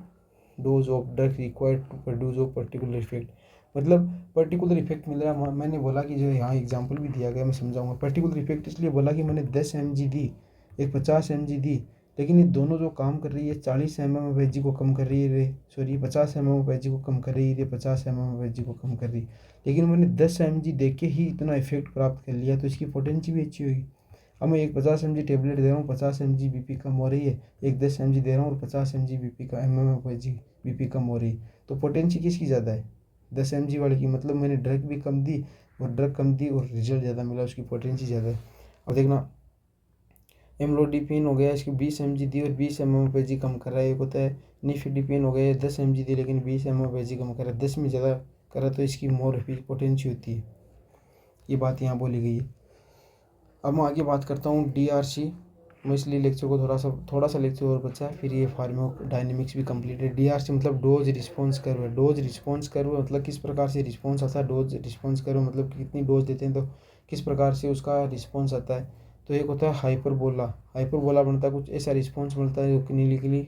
dose of drug required to produce of particular effect, मतलब पर्टिकुलर इफेक्ट मिल रहा है। मैंने बोला कि जो यहाँ एग्जांपल भी दिया गया, मैं समझाऊंगा। पर्टिकुलर इफेक्ट इसलिए बोला कि मैंने 10 mg दी, एक 50 mg दी, लेकिन ये दोनों जो काम कर रही है 40 mmHg को कम कर रही है रे, सॉरी 50 mmHg को कम कर रही है, 50 mmHg को कम कर रही है, लेकिन मैंने 10 mg दे के ही इतना इफेक्ट प्राप्त कर लिया, तो इसकी पोटेंसी भी अच्छी होगी। अब मैं एक 50 mg टेबलेट दे रहा हूँ, 50 mg BP कम हो रही है, एक 10 mg दे रहा हूँ और 50 mg BP का mmHg BP कम हो रही है, तो पोटेंशियल किसकी ज़्यादा है, 10 mg वाले की। मतलब मैंने ड्रग भी कम दी और रिजल्ट ज़्यादा मिला, उसकी पोटेंशियल ज़्यादा है। अब देखना एमलोडिपिन हो गया, इसकी 20 mg दी और 20 mMhg कम कर रहा है। एक होता है निफिडिपिन हो गया, 10 mg दी लेकिन 20 mMhg कम कर रहा है, 10 में ज़्यादा कर रहा है तो इसकी मोर पोटेंशियल होती है। ये बात यहाँ बोली गई है। अब मैं आगे बात करता हूँ DRC। मैं इसलिए लेक्चर को थोड़ा सा लेक्चर और बचा है, फिर ये फार्माकोडायनेमिक्स भी कंप्लीट है। DRC मतलब डोज रिस्पॉन्स कर्व है। डोज रिस्पॉन्स कर्व मतलब किस प्रकार से रिस्पॉन्स आता है। डोज रिस्पॉन्स कर्व मतलब कितनी डोज देते हैं तो किस प्रकार से उसका रिस्पॉन्स आता है। तो एक होता है हाइपरबोला। हाइपरबोला बनता है कुछ ऐसा रिस्पॉन्स मिलता है जो क्लिनिकली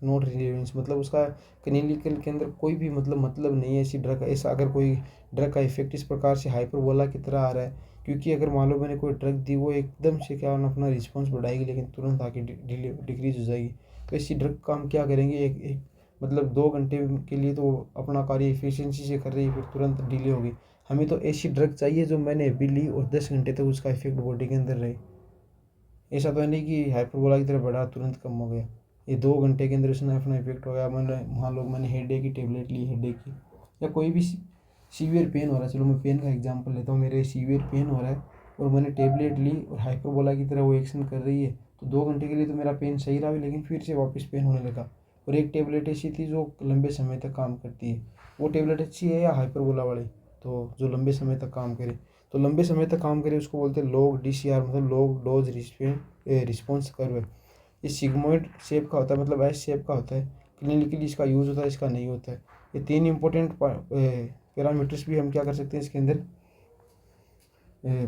नॉट रिलेवेंस, मतलब उसका क्लिनिकल के अंदर कोई भी मतलब नहीं है ऐसी ड्रग का। ऐसा अगर कोई ड्रग का इफेक्ट इस प्रकार से हाइपरबोला की तरह आ रहा है, क्योंकि अगर मान लो मैंने कोई ड्रग दी, वो एकदम से क्या अपना रिस्पॉन्स बढ़ाएगी लेकिन तुरंत आके डिक्रीज हो जाएगी। तो इसी ड्रग का हम क्या करेंगे, एक मतलब 2 घंटे के लिए तो अपना कार्य एफिशिएंसी से कर रही है, फिर तुरंत डिले होगी। हमें तो ऐसी ड्रग चाहिए जो मैंने अभी ली और 10 घंटे तक उसका इफेक्ट बॉडी के अंदर रहे। ऐसा तो नहीं कि हाइपरबोला की तरह बढ़ा तुरंत कम हो गया। ये 2 घंटे के अंदर उसने अपना इफेक्ट हो गया। मैंने मान लो मैंने हेडेक की टेबलेट ली, हेडेक की या कोई भी सीवियर पेन हो रहा है, चलो मैं पेन का एग्जांपल लेता हूँ, मेरे सीवियर पेन हो रहा है और मैंने टेबलेट ली और हाइपरबोला की तरह वो एक्शन कर रही है, तो 2 घंटे के लिए तो मेरा पेन सही रहा, लेकिन फिर से वापस पेन होने लगा। और एक टेबलेट ऐसी थी जो लंबे समय तक काम करती है। वो टेबलेट अच्छी है या हाइपरबोला वाली, तो जो लंबे समय तक काम करे, तो लंबे समय तक काम करे उसको बोलते हैं लॉग DCR, मतलब लॉग डोज रिस्पॉन्स कर्व है। ये सिग्मोइड शेप का होता है, मतलब एस शेप का होता है। क्लिनिकली इसका यूज़ होता है, इसका नहीं होता है। ये 3 इंपॉर्टेंट पैरामीटर्स भी हम क्या कर सकते हैं इसके अंदर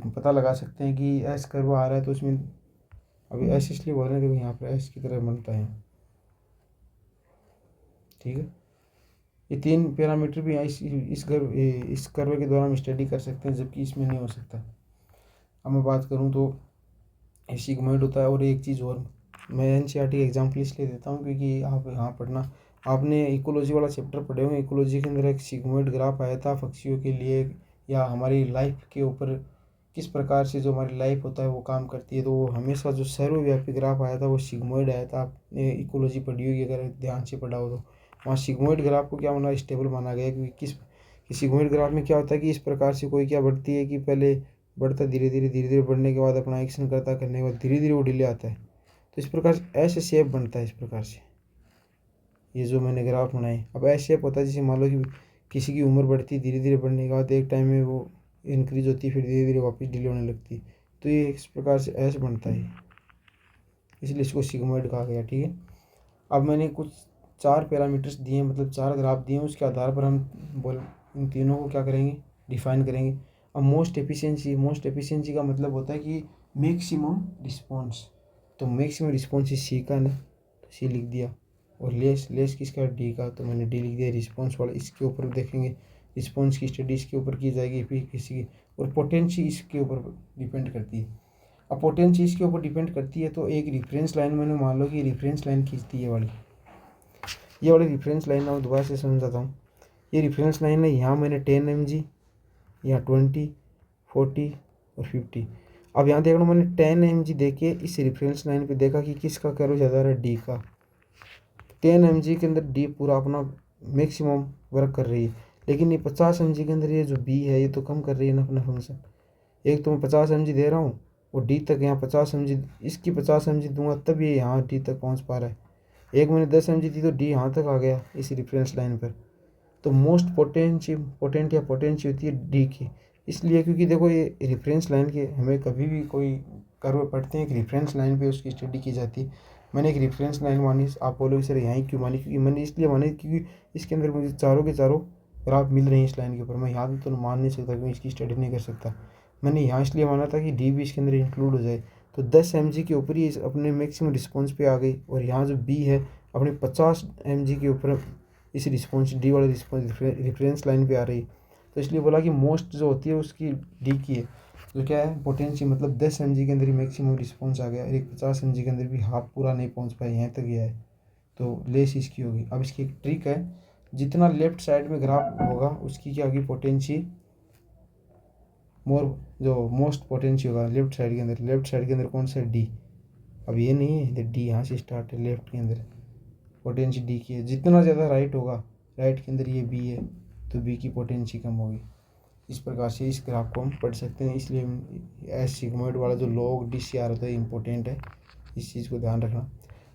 पता लगा सकते हैं कि एस कर्व आ रहा है तो उसमें अभी एस इसलिए बोल रहे हैं देखो यहाँ पर एस की तरह बनता है, ठीक है। ये 3 पैरामीटर भी इस कर्व के द्वारा हम स्टडी कर सकते हैं, जबकि इसमें नहीं हो सकता। अब मैं बात करूँ तो सिग्मोइड होता है। और एक चीज़ और, मैं NCERT एग्जाम्पल इसलिए देता हूँ क्योंकि आप यहाँ पढ़ना, आपने इकोलॉजी वाला चैप्टर पढ़े होंगे। इकोलॉजी के अंदर एक सिग्मोइड ग्राफ आया था पक्षियों के लिए, या हमारी लाइफ के ऊपर किस प्रकार से जो हमारी लाइफ होता है वो काम करती है। तो वो हमेशा जो सर्वव्यापी ग्राफ आया था वो सिग्मोइड आया था। आपने इकोलॉजी पढ़ी होगी अगर ध्यान से पढ़ा हो तो। वहाँ सिग्मोइड ग्राफ को क्या माना, स्टेबल माना गया, क्योंकि सिग्मोइड ग्राफ में क्या होता है कि इस प्रकार से कोई क्या बढ़ती है कि पहले बढ़ता धीरे धीरे बढ़ने के बाद अपना एक्शन करने के बाद धीरे धीरे वो डिले आता है। तो इस प्रकार से ऐसे शेप बनता है। इस प्रकार से ये जो मैंने ग्राफ बनाए, अब ऐसे शेप होता है जैसे मान लो कि किसी की उम्र बढ़ती है, धीरे धीरे बढ़ने के बाद एक टाइम में वो इंक्रीज होती है, फिर धीरे धीरे वापस डिले होने लगती है। तो ये इस प्रकार से ऐसे बनता है, इसलिए इसको सिग्मोइड कहा गया, ठीक है। अब मैंने कुछ 4 पैरामीटर्स दिए, मतलब 4 ग्राफ दिए, उसके आधार पर हम इन तीनों को क्या करेंगे, डिफाइन करेंगे। अब मोस्ट एफिशिएंसी का मतलब होता है कि मैक्सिमम रिस्पॉन्स। तो मैक्सिमम रिस्पॉन्स इस सी का ना, तो सी लिख दिया। और लेस किसका, डी का, तो मैंने डी लिख दिया। रिस्पॉन्स वाला इसके ऊपर देखेंगे, रिस्पॉन्स की स्टडी इसके ऊपर की जाएगी, फिर किसी की। और पोटेंसी इसके ऊपर डिपेंड करती है। अब पोटेंसी इसके ऊपर डिपेंड करती है, तो एक रेफरेंस लाइन मैंने मान लो कि रेफरेंस लाइन खींचती है ये वाली रेफरेंस लाइन मैं दोबारा से समझाता हूँ। ये रेफरेंस लाइन है, यहाँ मैंने 10 mg, यहाँ 20, 40 और 50। अब यहाँ देखना, मैंने 10 mg दे के इस रेफरेंस लाइन पे देखा कि किसका कर्व ज़्यादा रहा है, डी का। 10 mg के अंदर डी पूरा अपना मैक्सिमम वर्क कर रही है, लेकिन ये 50 mg के अंदर ये जो बी है ये तो कम कर रही है ना अपना फंक्शन। एक तो मैं 50 mg दे रहा हूँ और डी तक यहाँ 50 mg, इसकी 50 mg दूंगा तब ये यहाँ डी तक पहुँच पा रहा है। एक मैंने 10 mg दी तो डी यहाँ तक आ गया इस रेफरेंस लाइन पर। तो मोस्ट पोटेंसी होती है डी की, इसलिए क्योंकि देखो ये रेफरेंस लाइन के, हमें कभी भी कोई कर्व पढ़ते हैं एक रेफरेंस लाइन पे उसकी स्टडी की जाती है। मैंने एक रेफरेंस लाइन मानी, आप बोलोगे सर यहाँ क्यों मानी, क्योंकि मैंने इसलिए मानी क्योंकि इसके अंदर मुझे चारों के चारों ग्राफ मिल रहे हैं इस लाइन के ऊपर। मैं यहाँ तो मान नहीं सकता क्योंकि इसकी स्टडी नहीं कर सकता। मैंने यहाँ इसलिए माना था कि डी भी इसके अंदर इंक्लूड हो जाए। तो 10 mg के ऊपर ही अपने मैक्सिमम रिस्पॉन्स पे आ गई, और यहाँ जो बी है अपने 50 mg के ऊपर इस रिस्पॉन्स डी वाले रिस्पॉन्स रेफरेंस लाइन पे आ रही। तो इसलिए बोला कि मोस्ट जो होती है उसकी डी की है, जो क्या है पोटेंसी, मतलब 10 mg के अंदर ही मैक्सिमम रिस्पॉन्स आ गया, और एक 50 mg के अंदर भी हाफ पूरा नहीं पहुंच पाया, यहाँ तक गया है, तो लेस इसकी होगी। अब इसकी एक ट्रिक है, जितना लेफ्ट साइड में ग्राफ होगा उसकी क्या होगी, पोटेंसी जो मोस्ट पोटेंसी होगा लेफ्ट साइड के अंदर। लेफ्ट साइड के अंदर कौन सा है, डी। अब ये नहीं है, डी यहाँ से स्टार्ट है, लेफ्ट के अंदर पोटेंसी डी की है। जितना ज़्यादा राइट होगा, राइट के अंदर ये बी है तो बी की पोटेंशियल कम होगी। इस प्रकार से इस ग्राफ को हम पढ़ सकते हैं। इसलिए एस सिग्मोइड वाला जो लॉग डी सी आर होता है इंपॉर्टेंट है, इस चीज़ को ध्यान रखना।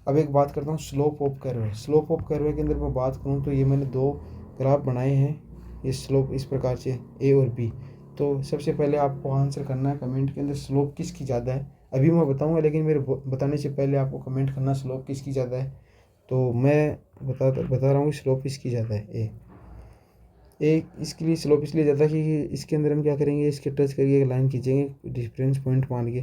अब एक बात करता हूँ स्लोप ऑफ कर्व है। स्लोप ऑफ कर्व के अंदर मैं बात करूँ तो ये मैंने दो ग्राफ बनाए हैं, ये स्लोप इस प्रकार से ए और बी। तो सबसे पहले आपको आंसर करना है कमेंट के अंदर स्लोप किसकी ज़्यादा है। अभी मैं बताऊँगा लेकिन मेरे बताने से पहले आपको कमेंट करना स्लोप किसकी ज़्यादा है। तो मैं बता रहा हूँ स्लोप इसकी ज़्यादा है ए। इसके लिए स्लोप इसलिए ज़्यादा कि इसके अंदर हम क्या करेंगे, इसके टच करके एक लाइन खींचेंगे डिफरेंस पॉइंट मान के,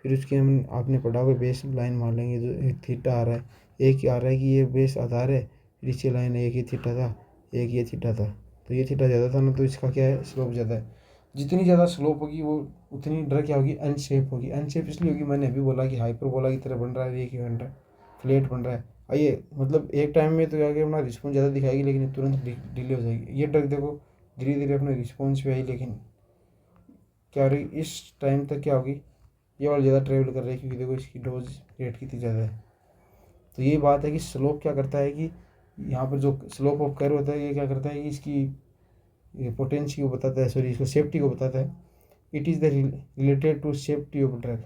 फिर उसके हम आपने पढ़ा हुआ बेस लाइन मान लेंगे जो थीटा आ रहा है, एक आ रहा है कि ये बेस आधार है, फिर इसकी लाइन एक ही थीटा था, एक ये थीटा था, तो ये थीटा ज़्यादा था ना, तो इसका क्या है स्लोप ज़्यादा है। जितनी ज़्यादा स्लोप होगी वो उतनी ड्रग क्या होगी, अन शेप होगी। अन शेप इसलिए होगी, मैंने अभी बोला कि हाइपरबोला की तरह बन रहा है, एक ही बन रहा है, फ्लैट बन रहा है। आइए मतलब एक टाइम में तो आगे अपना रिस्पॉन्स ज़्यादा दिखाएगी लेकिन तुरंत डिले हो जाएगी। ये ड्रग देखो धीरे धीरे अपने रिस्पॉन्स पे आई, लेकिन क्या हो रही इस टाइम तक क्या होगी, ये वाला ज़्यादा ट्रेवल कर रही है क्योंकि देखो इसकी डोज रेट कितनी ज़्यादा है। तो ये बात है कि स्लोप क्या करता है कि यहाँ पर जो स्लोप ऑफ कर्व होता है ये क्या करता है कि इसकी पोटेंशियल को बताता है, सॉरी इसको सेफ्टी को बताता है। It is the related to safety of drug,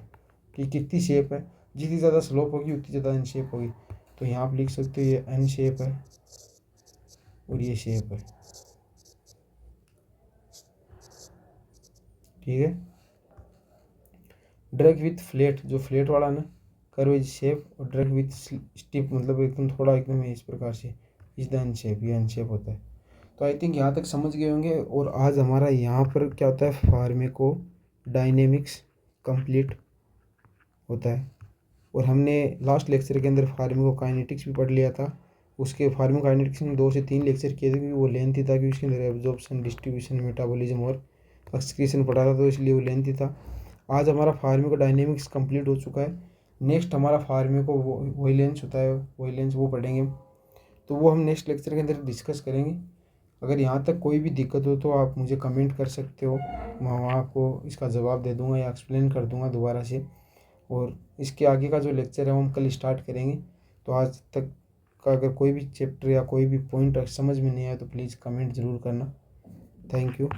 कि कितनी शेप है, जितनी ज़्यादा स्लोप होगी उतनी ज़्यादा अनशेप होगी। तो यहाँ आप लिख सकते हो ये अनशेप है और ये शेप है, ठीक है। ड्रग विथ फ्लैट, जो फ्लैट वाला ना कर्व इज शेप, और ड्रग विथ स्टिप मतलब एकदम थोड़ा एकदम इस प्रकार से इज द अनशेप, ये अनशेप होता है। तो आई थिंक यहाँ तक समझ गए होंगे। और आज हमारा यहाँ पर क्या होता है, फार्मेको डायनेमिक्स कंप्लीट होता है। और हमने लास्ट लेक्चर के अंदर फार्मेको काइनेटिक्स भी पढ़ लिया था। उसके फार्मेको काइनेटिक्स में 2 से 3 लेक्चर किए थे क्योंकि वो लेंथी था, क्योंकि उसके अंदर एब्जॉर्प्शन, डिस्ट्रीब्यूशन, मेटाबॉलिज्म और एक्सक्रीशन पढ़ा था, तो इसलिए वो लेंथी था। आज हमारा फार्मेको डायनेमिक्स कंप्लीट हो चुका है। नेक्स्ट हमारा फार्मेको वोलेंस होता है, वोलेंस वो पढ़ेंगे, तो वो हम नेक्स्ट लेक्चर के अंदर डिस्कस करेंगे। अगर यहाँ तक कोई भी दिक्कत हो तो आप मुझे कमेंट कर सकते हो, मैं वहाँ आपको इसका जवाब दे दूँगा या एक्सप्लेन कर दूँगा दोबारा से। और इसके आगे का जो लेक्चर है वो हम कल स्टार्ट करेंगे। तो आज तक का अगर कोई भी चैप्टर या कोई भी पॉइंट समझ में नहीं आया तो प्लीज़ कमेंट ज़रूर करना। Thank you.